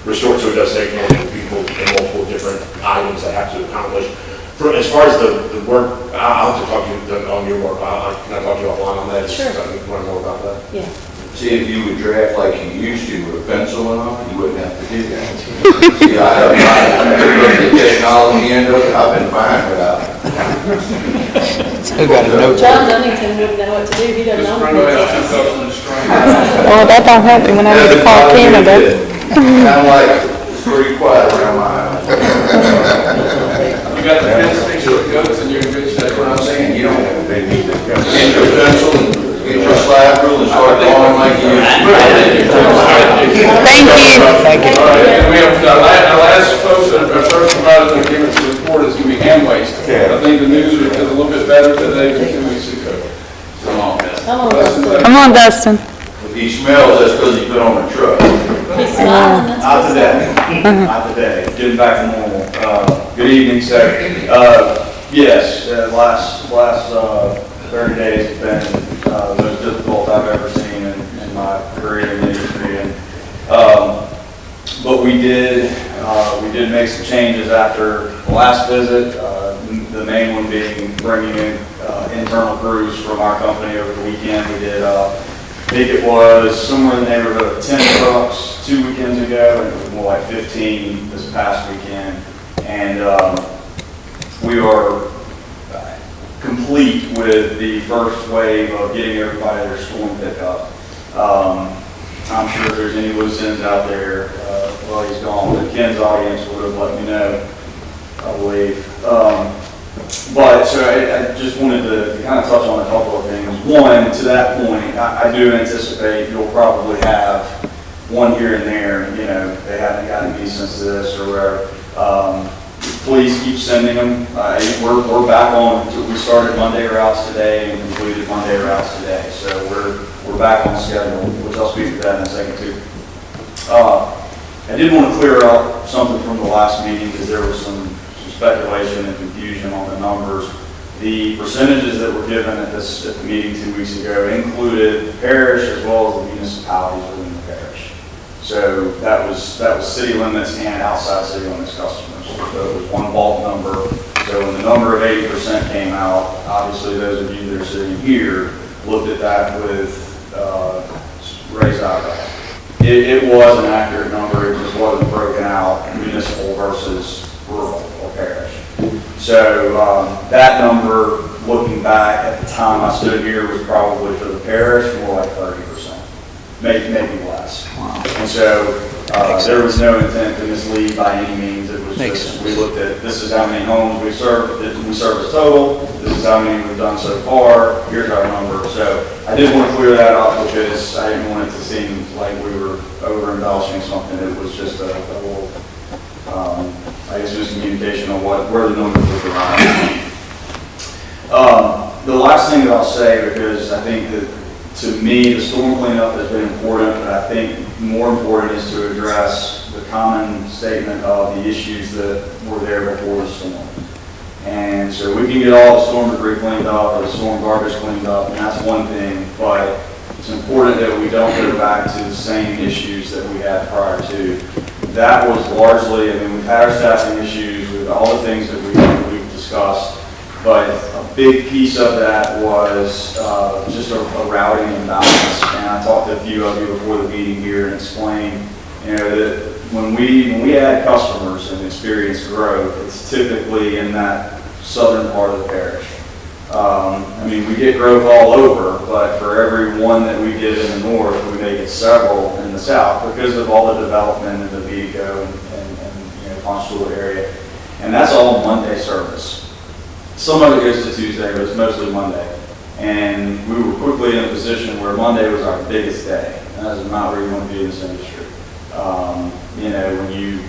restore, so it does take multiple people and multiple different items that have to accomplish. As far as the work, I'll have to talk to you on your work. Can I talk to you offline on that? Sure. So I can learn more about that. Yeah. See, if you would draft like you used to with a pencil and all, you wouldn't have to do that. See, I have the technology end of it, I've been fine without it. Still got a note. John Dunnington wouldn't know what to do. He doesn't know. Well, that don't help me when I need to call Canada. I'm like, it's pretty quiet around my house. You got the fence, make sure it goes, and you're in good shape. Get your pencil and get your slide rule and start drawing like you. Thank you. All right, and we have, our last folks, our first provider to give us the report is going to be hand waste. I think the news is a little bit better today than 2 weeks ago. Come on, Come on, Dustin. If he smells, that's because he's been on a truck. He's smiling, that's Not what's today, not today, getting back to normal. Good evening, sir. Yes, last 30 days have been the most difficult I've ever seen in my career in the industry. And but we did make some changes after the last visit, the main one being bringing in internal crews from our company over the weekend. We did, I think it was somewhere in the neighborhood of 10 trucks 2 weekends ago, and it was more like 15 this past weekend. And we are complete with the first wave of getting everybody their storm pickup. I'm sure if there's any loose ends out there, well, he's gone, but Ken's audience would have let me know, I believe. But so I just wanted to kind of touch on a couple of things. One, to that point, I do anticipate you'll probably have one here and there, you know, they haven't gotten me since this or whatever. Please keep sending them. We're back on, we started Monday routes today and completed Monday routes today. So we're back on schedule, which I'll speak to that in a second too. I did want to clear up something from the last meeting because there was some speculation and confusion on the numbers. The percentages that were given at the meeting 2 weeks ago included the parish as well as the municipalities within the parish. So that was city limits and outside city limits customers. So it was one bulk number. So when the number of 80% came out, obviously those of you that are sitting here looked at that with raised eyebrows. It was an accurate number. It just wasn't broken out municipal versus rural or parish. So that number, looking back at the time I stood here, was probably for the parish more like 30%, maybe less. Wow. And so there was no intent to mislead by any means. It was just, we looked at, this is how many homes we service total, this is how many we've done so far, here's our number. So I did want to clear that up because I didn't want it to seem like we were over embellishing something. It was just a little, I guess, miscommunication on where the numbers were derived. The last thing that I'll say, because I think that to me, the storm cleanup has been important, but I think more important is to address the common statement of the issues that were there before the storm. And so we can get all the storm debris cleaned up or the storm garbage cleaned up, and that's one thing, but it's important that we don't go back to the same issues that we had prior to. That was largely, I mean, we've had our staffing issues with all the things that we've discussed, but a big piece of that was just a routing imbalance. And I talked to a few of you before the meeting here and explained, you know, that when we add customers and experience growth, it's typically in that southern part of the parish. I mean, we get growth all over, but for every one that we get in the north, we may get several in the south because of all the development in the Vigo and you know, Ponchatoula area. And that's all Monday service. Some of it goes to Tuesday, but it's mostly Monday. And we were quickly in a position where Monday was our biggest day. And that's not where you want to be in this industry. You know, when you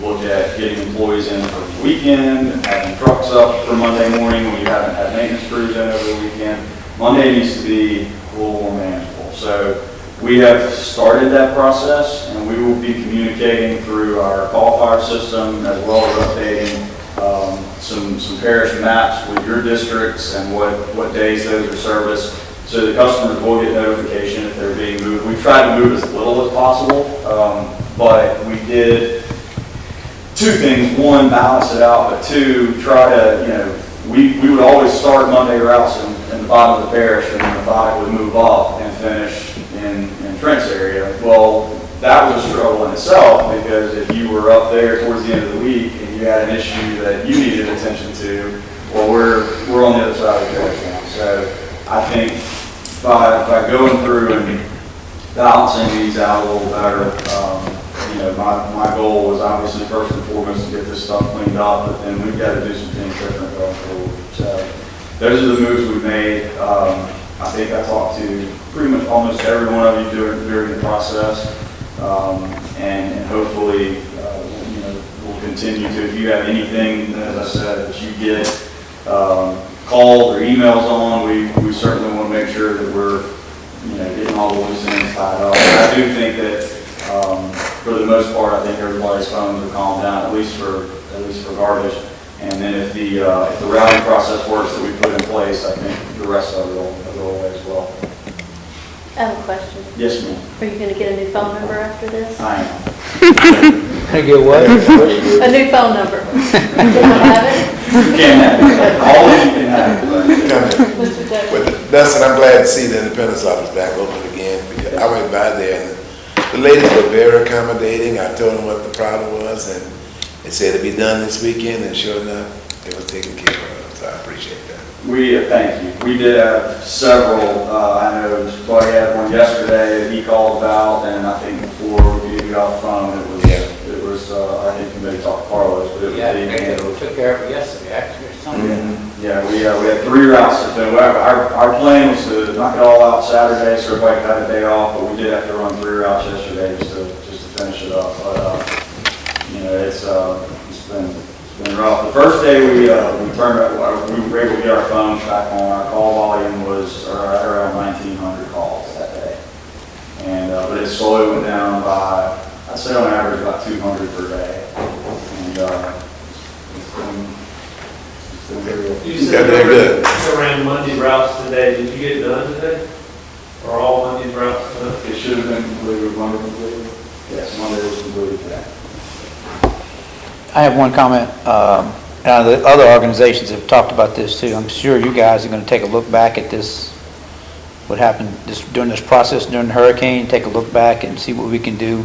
look at getting employees in for the weekend, having trucks up for Monday morning when you haven't had maintenance crews in over the weekend, Monday needs to be a little more manageable. So we have started that process, and we will be communicating through our call fire system as well as updating some parish maps with your districts and what days those are serviced, so the customers will get notification if they're being moved. We've tried to move as little as possible, but we did two things. One, balance it out, but two, try to, you know, we would always start Monday routes in the bottom of the parish, and then the body would move up and finish in Trent's area. Well, that was a struggle in itself, because if you were up there towards the end of the week and you had an issue that you needed attention to, well, we're on the other side of the parish now. So I think by going through and balancing these out a little better, you know, my goal was obviously first and foremost to get this stuff cleaned up, but then we've got to do some things different going forward. So those are the moves we've made. I think I talked to pretty much almost every one of you during the process. And hopefully, we'll continue to. If you have anything, as I said, that you get calls or emails on, we certainly want to make sure that we're, getting all the loose ends tied up. I do think that, for the most part, I think everybody's phones are calmed down, at least for garbage. And then if the routing process works that we put in place, I think the rest of it will go away as well. I have a question. Yes, ma'am. Are you going to get a new phone number after this? I am. Can I get what? A new phone number. Can I have it? You can have it. All of you can have it. Mr. Judge? But Dustin, I'm glad to see the Independence office back open again. Because I went by there and the ladies were very accommodating. I told them what the problem was and they said it'd be done this weekend, and sure enough, it was taken care of. So I appreciate that. Thank you. We did have several, I know Buddy had one yesterday that he called about, and I think before we could get off the phone, it was, I think you maybe talked to Carlos, but it was being handled. Took care of it yesterday, actually, or something. Yeah, we had 3 routes to do. Our plan was to knock it all out Saturday, so everybody could have a day off, but we did have to run 3 routes yesterday just to finish it up. But, it's been rough. The first day we turned up, we were able to get our phones back on. Our call volume was around 1,900 calls that day. And, but it slowly went down by, I'd say on average about 200 per day. And, it's been very good. You said good. You ran Monday routes today. Did you get done today? Or all Monday's routes done? It should have been completed, Monday completed. Yes, Monday was completed today. I have one comment. The other organizations have talked about this too. I'm sure you guys are going to take a look back at this, what happened during this process during the hurricane, take a look back and see what we can do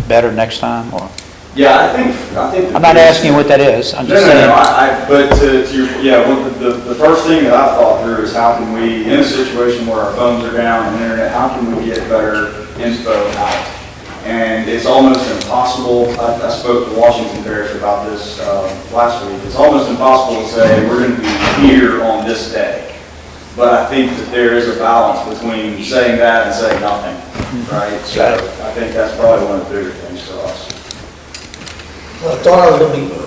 better next time, or? Yeah, I think. I'm not asking you what that is. I'm just saying. But to your, the first thing that I've thought through is how can we, in a situation where our phones are down and internet, how can we get better info out? And it's almost impossible. I spoke to Washington Parish about this last week. It's almost impossible to say we're going to be here on this day. But I think that there is a balance between saying that and saying nothing, right? So I think that's probably one of the bigger things for us. I thought I was going to be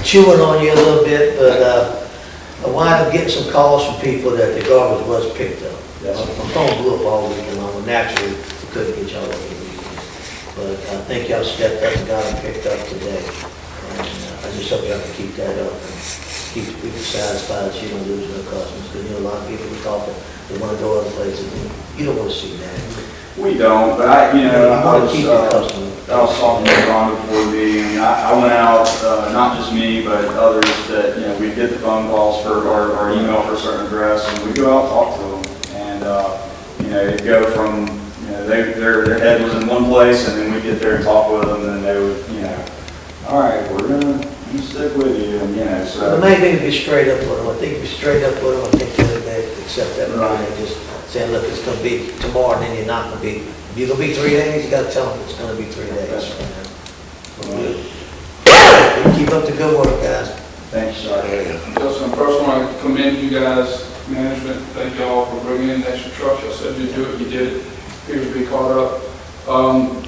chewing on you a little bit, but I wound up getting some calls from people that the garbage was picked up. Yes. My phone blew up all weekend long, and naturally we couldn't get y'all over the weekend. But I think y'all stepped up and got them picked up today. And I just hope y'all can keep that up and keep people satisfied that you don't lose no customers. Because a lot of people talk that they want to go other places. You don't want to see that. We don't, but I want to keep your customers. I was talking to Ron before the meeting. I went out, not just me, but others that, we'd get the phone calls for our email for a certain address, and we'd go out and talk to them. And, it'd go from, their head was in one place, and then we'd get there and talk with them, and they would, all right, we're gonna stick with you, and, so. The main thing is be straight up with them. I think if you're straight up with them, I think they accept that. Right. And just saying, look, it's going to be tomorrow, and then you're not going to be. If you're going to be 3 days, you got to tell them it's going to be 3 days. That's right. Keep up the good work, guys. Thanks, sir. Justin, first I want to commend you guys, management, thank y'all for bringing in extra trucks. Y'all said you'd do it, you did it. Appears to be caught up.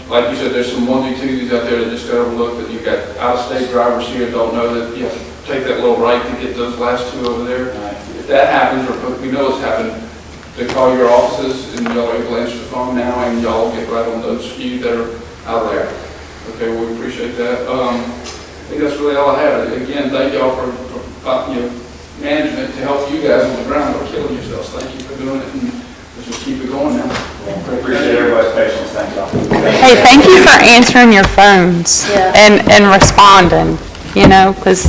Like you said, there's some onesie-twosies out there that just got overlooked, that you've got out-of-state drivers here don't know that you have to take that little right to get those last 2 over there. If that happens, or we know it's happened, they call your offices and y'all are able to answer the phone now and y'all get right on those few that are out there. Okay, well, we appreciate that. I think that's really all I have. Again, thank y'all for management to help you guys on the ground or killing yourselves. Thank you for doing it, and let's just keep it going now. Appreciate everybody's patience. Thank y'all. Hey, thank you for answering your phones Yeah. and responding, because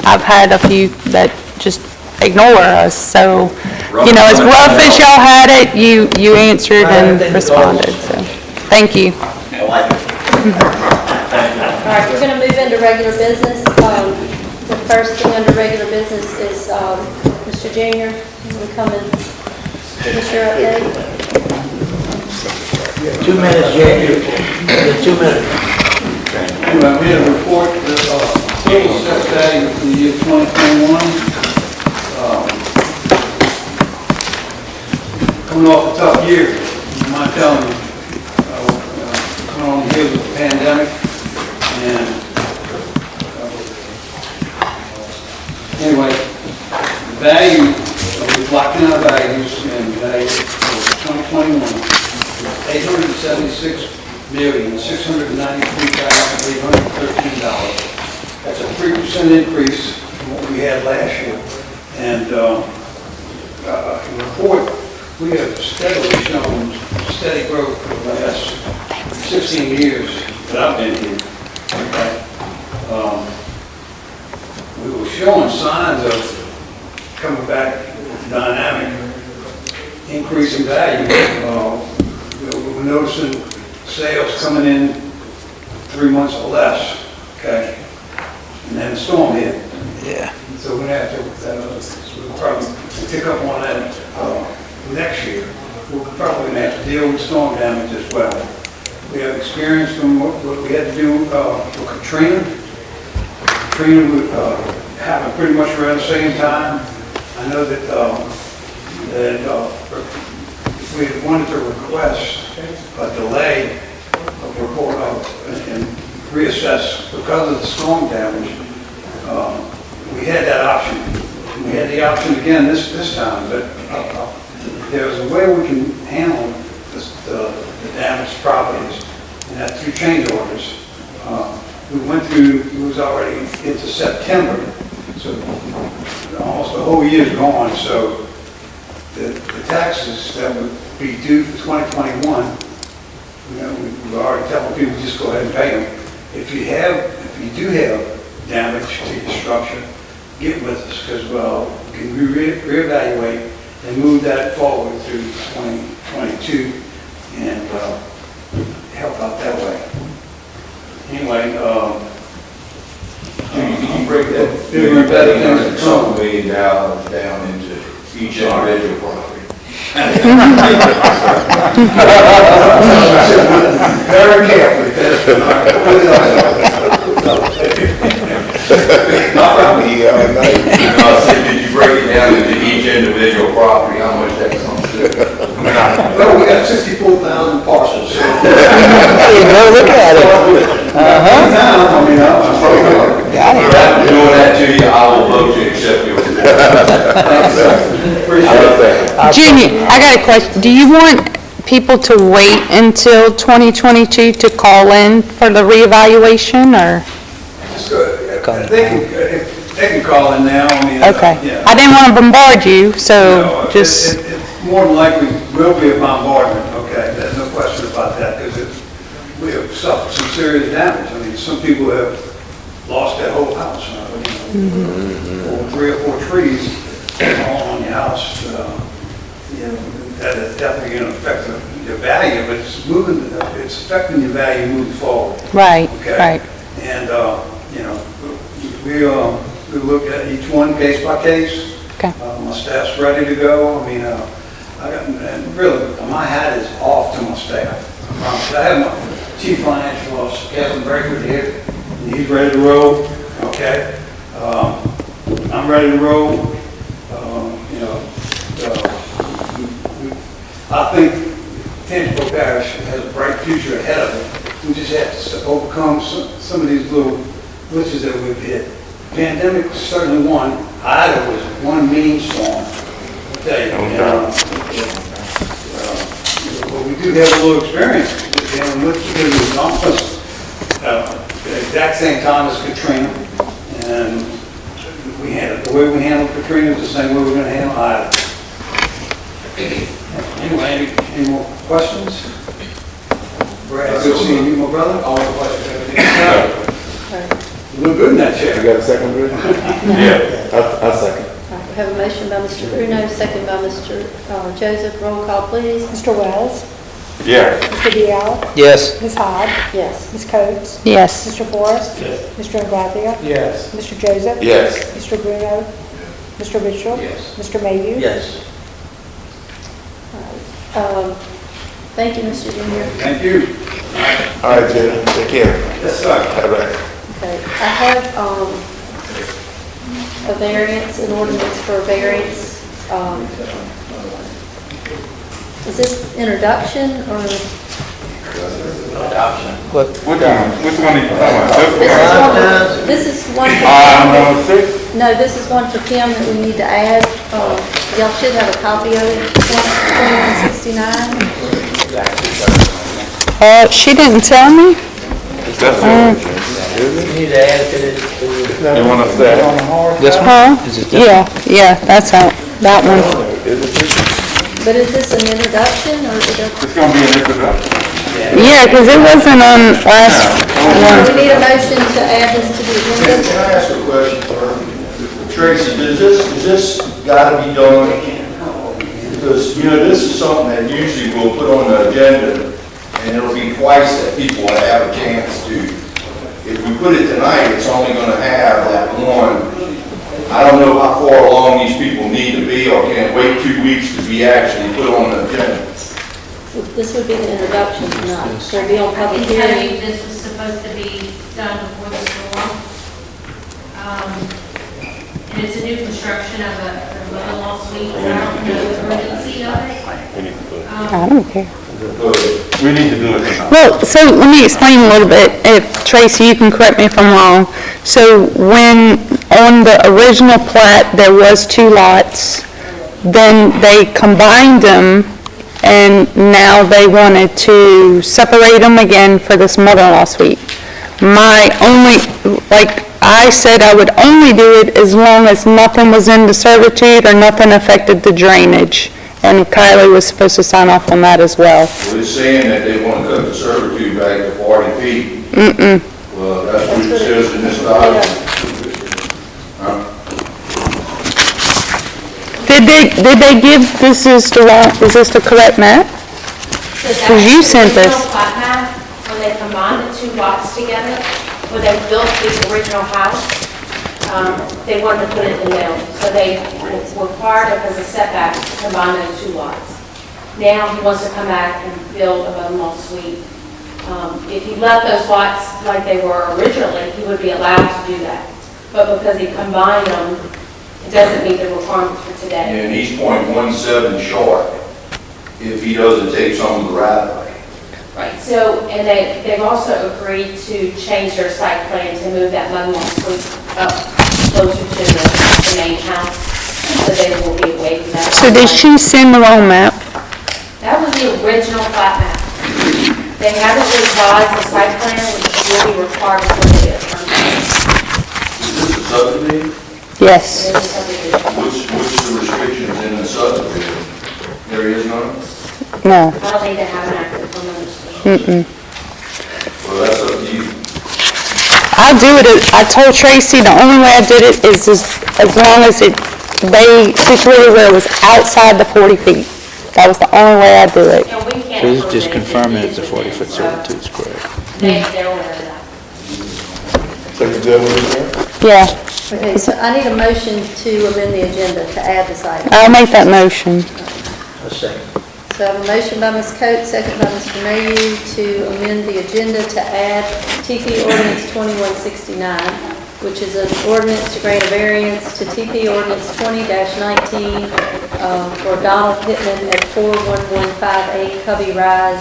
I've had a few that just ignore us, so, as rough as y'all had it, you answered and responded, so, thank you. All right, we're going to move into regular business. The first thing under regular business is Mr. Junior. He's going to come and give us your update. 2 minutes, Jay. 2 minutes. Anyway, we had a report that total assessed value for the year 2021. coming off a tough year, you mind telling me, coming on the heels of the pandemic, and anyway, the value, we've locked in our values, and the value for 2021 is $876,693,813. That's a 3% increase from what we had last year. And in the report, we have steadily shown steady growth for the last 16 years that I've been here. Okay. We were showing signs of coming back dynamic, increasing value. We were noticing sales coming in 3 months or less, okay? And then the storm hit. Yeah. So we're gonna have to, we'll probably pick up on that next year. We're probably gonna have to deal with storm damage as well. We have experience from what we had to do with Katrina. Katrina happened pretty much around the same time. I know that if we wanted to request a delay of report and reassess because of the storm damage, we had that option. We had the option again this time, but there's a way we can handle the damaged properties, and that's through change orders. We went through, it was already into September, so almost the whole year's gone, so the taxes that would be due for 2021, we've already telling people just go ahead and pay them. If you do have damage to your structure, get with us, because we can reevaluate and move that forward through 2022 and help out that way. Anyway, you break that bigger and better things. $2 million down into each individual property. Very carefully. Did you break it down into each individual property, how much that comes to? Well, we got 64,000 parcels. Go look at it. Got it. After doing that to you, I will vote to accept your report. Junior, I got a question. Do you want people to wait until 2022 to call in for the reevaluation, or? Just they can call in now. Okay. Yeah. I didn't want to bombard you, so No, just, it's more than likely will be a bombardment, okay? There's no question about that, because we have suffered some serious damage. I mean, some people have lost their whole house, or 3 or 4 trees all on your house. That is definitely going to affect your value, but it's affecting your value moving forward. right, Okay. right. And, we look at each one case by case. Okay. My staff's ready to go. I mean, and really, my hat is off to my staff. I promise. I have my chief financial officer, Kevin Breaker, here, and he's ready to roll, okay? I'm ready to roll. I think Tangipahoa Parish has a bright future ahead of it. We just have to overcome some of these little glitches that we've hit. Pandemic was certainly one. Ida was one mean storm, I'll tell you. But we do have a little experience dealing with it almost the exact same time as Katrina, and the way we handled Katrina is the same way we're going to handle Ida. Anyway, any more questions? Brad, good seeing you, my brother. All the questions. You look good in that chair. You got a second, Bruce? Yeah. I second. We have a motion by Mr. Bruno, second by Mr. Joseph. Roll call, please. Mr. Wells? Yeah. Mr. Dial? Yes. Ms. Hyde? Yes. Ms. Coates? Yes. Mr. Forrest? Yes. Mr. Ingraffia? Yes. Mr. Joseph? Yes. Mr. Bruno? Mr. Mitchell? Yes. Mr. Mayhew? Yes. Thank you, Mr. Junior. Thank you. All right, Jay, take care. Yes, sir. All right. Okay, I have a variance, an ordinance for a variance Is this introduction or? Adoption. Which one are you talking about? This is one for Item Kim. number 6? No, this is one for Kim that we need to add. Y'all should have a copy of it, 2169. She didn't tell me. That's You need to add to this. You want to say? This one? Huh? Is it this one? Yeah, that's out, that one. But is this an introduction or is it a? It's going to be an introduction. Yeah, because it wasn't on last one. We need a motion to add this to the agenda. Can I ask a question for Tracy? Is this gotta be done? Because, this is something that usually we'll put on the agenda, and it'll be twice that people will have a chance to. If we put it tonight, it's only gonna have that one. I don't know how far along these people need to be, or can it wait 2 weeks to be actually put on the agenda? This would be the introduction tonight. So it'll be on public I can tell hearing. you this was supposed to be done before the storm. And it's a new construction of a mother-in-law suite. I don't know the urgency of it. I don't care. We need to do it tonight. Well, so let me explain a little bit. If Tracy, you can correct me if I'm wrong. So when, on the original plat, there was 2 lots, then they combined them, and now they wanted to separate them again for this mother-in-law suite. My only, I said I would only do it as long as nothing was into servitude or nothing affected the drainage. And Kylie was supposed to sign off on that as well. Well, it's saying that they want to cut the servitude back to 40 feet. Well, that's what it says in this document. Did they give, this is the correct map? Because you sent this. The original plat map, when they combined the 2 lots together, when they built the original house, they wanted to put it in the middle. So they were required as a setback to combine those 2 lots. Now he wants to come back and build a mother-in-law suite. If he left those lots like they were originally, he would be allowed to do that. But because he combined them, it doesn't meet the requirements for today. And he's .17 short if he doesn't take some of the right of way. Right, so, and they've also agreed to change their site plan to move that mother-in-law suite up closer to the main house, so they will be away from that. So did she send the wrong map? That was the original plat map. They haven't revised the site plan, which will be required for the Is this a subdivision? Yes. What's the restrictions in the subdivision? There is none? No. I don't think they have an active homeowners. Well, that's up to you. I'll do it, I told Tracy the only way I did it is as long as they situated where it was outside the 40 feet. That was the only way I do it. And we can't. So this is just prevent confirming it. it's a 40-foot servitude is correct. They're aware of that. So you good with it? Yeah, Okay, so I need a motion to amend the agenda to add this item. I'll make that motion. A second. So I have a motion by Ms. Coates, second by Mr. Mayhew to amend the agenda to add TP Ordinance 2169, which is an ordinance to grant a variance to TP Ordinance 20-19 for Donald Pittman at 41158 Covey Run,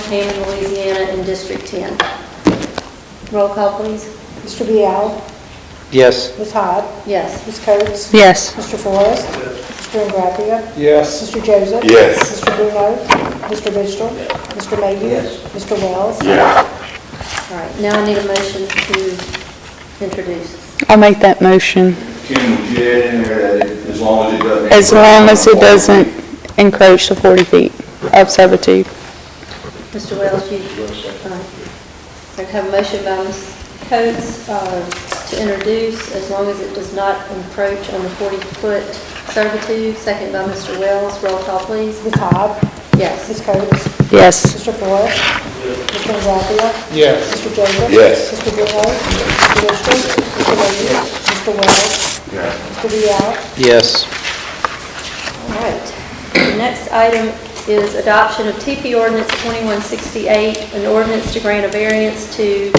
Hammond, Louisiana, in District 10. Roll call, please. Mr. Vial, Yes. Ms. Hyde, Yes. Ms. Coates, Yes. Mr. Forrest, Mr. Ingraffia, Yes. Mr. Joseph. Yes. Mr. Bruno, Mr. Mitchell, Mr. Mayhew. Yes. Mr. Wells. Yeah. All right, now I need a motion to introduce. I'll make that motion. Kim, would you add in there that as long as it doesn't... As long as it doesn't encroach the 40 feet of servitude. Mr. Wells, you, I have a motion by Ms. Coates to introduce, as long as it does not encroach on the 40-foot servitude. Second by Mr. Wells. Roll call, please. Ms. Hyde, Yes. Ms. Coates, Yes. Mr. Forrest, Mr. Ingraffia, Yes. Mr. Joseph. Yes. Mr. Bruno, Mr. Mitchell, Mr. Mayhew, Mr. Wells. Mr. Vial. Yes. All right. The next item is adoption of TP Ordinance 2168, an ordinance to grant a variance to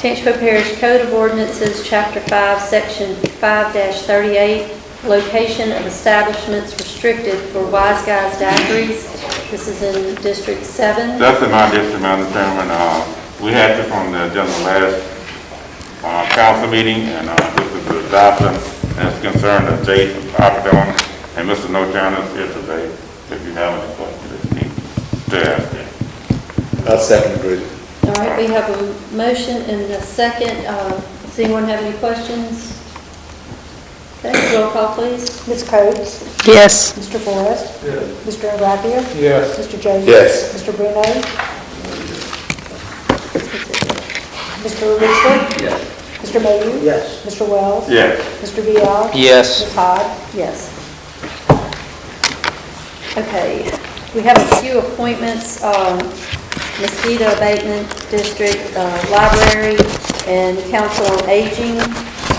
Tangipahoa Parish Code of Ordinances, Chapter 5, Section 5-38, location of establishments restricted for Wise Guys Daiquiris. This is in District 7. That's in my district, Madam Chairman. We had this on the agenda last council meeting, and this is the adoption, and it's concerned the Jason property owner, and Mr. Nojana is here today. If you have any questions, you need to ask him. I'll second, Bridget. All right, we have a motion and a second. Does anyone have any questions? Okay, roll call, please. Ms. Coates? Yes. Mr. Forrest? Yes. Mr. Rapier? Yes. Mr. Joseph? Yes. Mr. Bruno? Mr. Richard? Yes. Mr. Mayhew? Yes. Mr. Wells? Yes. Mr. Vial? Yes. Ms. Todd? Yes. Okay, we have a few appointments, Mosquito Abatement District, Library, and Council on Aging.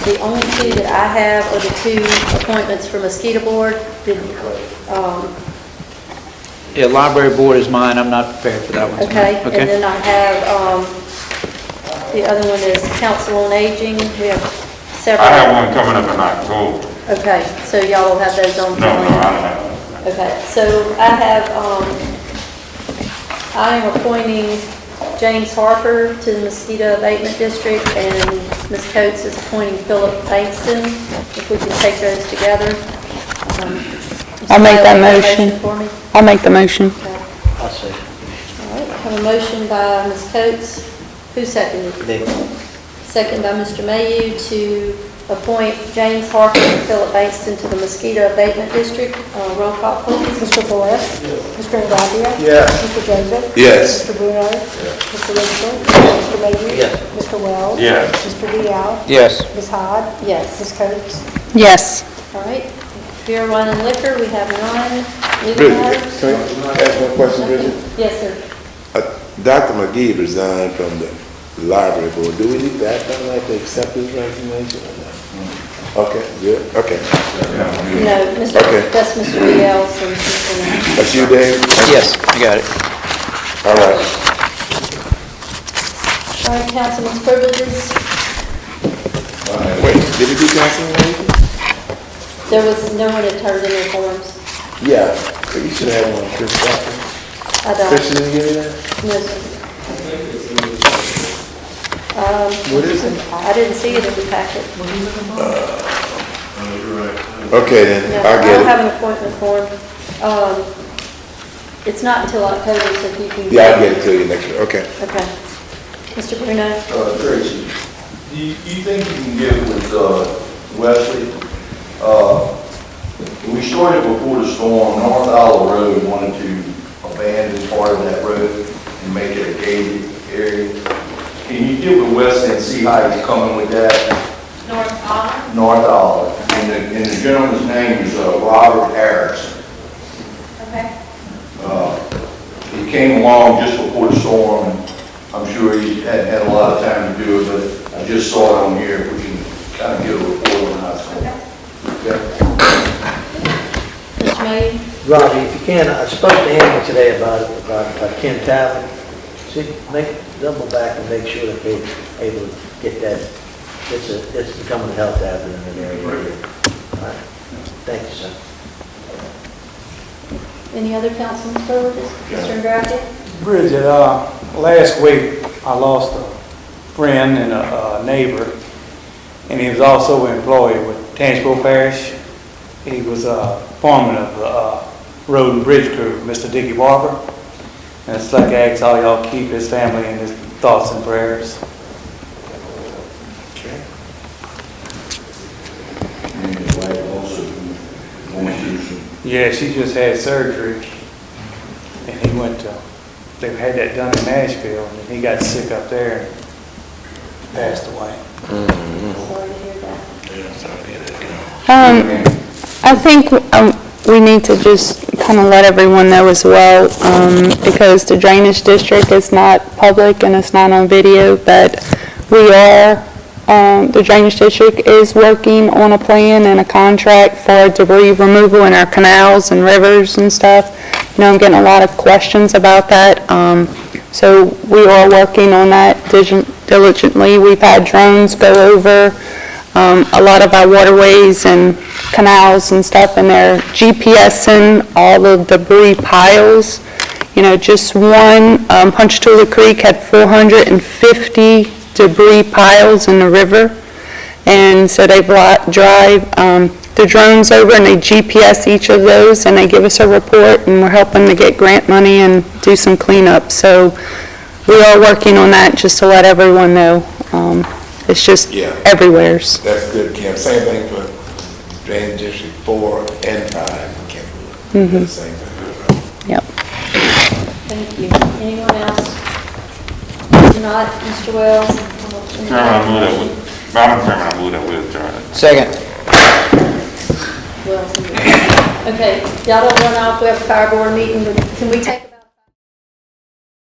The only two that I have are the two appointments for Mosquito Board. Yeah, library board is mine, I'm not prepared for that one. Okay, and then I have, the other one is Council on Aging. We have several. I have one coming up in October. Okay, so y'all will have those on. No, I don't have one. Okay, so I am appointing James Harper to the Mosquito Abatement District, and Ms. Coates is appointing Philip Bankston. If we can take those together. I'll make that somebody motion. for me? I'll make the motion. Okay. I'll say. All right, I have a motion by Ms. Coates. Who seconded? Nick. Second by Mr. Mayhew to appoint James Harper and Philip Bankston to the Mosquito Abatement District. Roll call, please. Mr. Forrest? Mr. Rapier? Yes. Mr. Joseph? Yes. Mr. Bruno? Mr. Richard? Mr. Mayhew? Yes. Mr. Wells? Yes. Mr. Vial? Yes. Ms. Todd? Yes. Ms. Coates? Yes. All right. Beer, wine, and liquor, we have none. Legal Bridget, matters? can I ask one question, Bridget? Yes, sir. Dr. McGee resigned from the library board. Do we need to act on that to accept his resignation or not? Okay, good, okay. No, Mr. Okay. That's Mr. Riel's and That's you, Dave? Yes, I got it. All right. all right, councilman's privileges. Wait, did he do council? There was, no one had turned in their forms. Yeah, but you should have one, Chris Doctor. I don't. Chris didn't give you that? No, sir. What is it? I didn't see it in the packet. Okay, then, No, I'll I get don't it. have an appointment form. It's not until October, so if you can. Yeah, I'll get it to you next week, okay. Okay. Mr. Bruno? Tracy, do you think you can get with Wesley? We started before the storm, North Isle Road wanted to abandon part of that road and make it a gated area. Can you get with Wesley and see how he's coming with that? North Isle? North Isle, and the gentleman's name is Robert Harris. Okay. He came along just before the storm, and I'm sure he hadn't had a lot of time to do it, but I just saw it on here, if we can kind of get a report on how it's going. Okay. Mr. Mayhew? Robbie, if you can, I spoke to him today about Ken Talley. See, double back and make sure that they're able to get that. It's becoming a health hazard in that area. All right. Thank you, sir. Any other councilman's privileges? Mr. Ingrafton? Bridget, last week I lost a friend and a neighbor, and he was also employed with Tangipahoa Parish. He was foreman of the road and bridge crew, Mr. Dickie Barber. And it's like I ask all y'all keep his family in his thoughts and prayers. Okay. And his wife also going through some. Yeah, she just had surgery, and he went to, they had that done in Nashville, and he got sick up there and passed away. Sorry to hear that. I think we need to just kind of let everyone know as well, because the drainage district is not public and it's not on video, but we are, the drainage district is working on a plan and a contract for debris removal in our canals and rivers and stuff. You know, I'm getting a lot of questions about that. So we are working on that diligently. We've had drones go over a lot of our waterways and canals and stuff, and they're GPSing all the debris piles. You know, just one, Ponchatoula Creek had 450 debris piles in the river. And so they drive the drones over and they GPS each of those, and they give us a report, and we're helping to get grant money and do some cleanup. So we are working on that just to let everyone know. It's just everywhere. That's good, Kim. Same thing for Drainage District 4 and 5, Kim. Mhm. Same thing. Yep. Thank you. Anyone else? If not, Mr. Wells? Madam Chairman, I move that we adjourn. Second. Wells. Okay, y'all don't run off, we have a fire board meeting, but can we take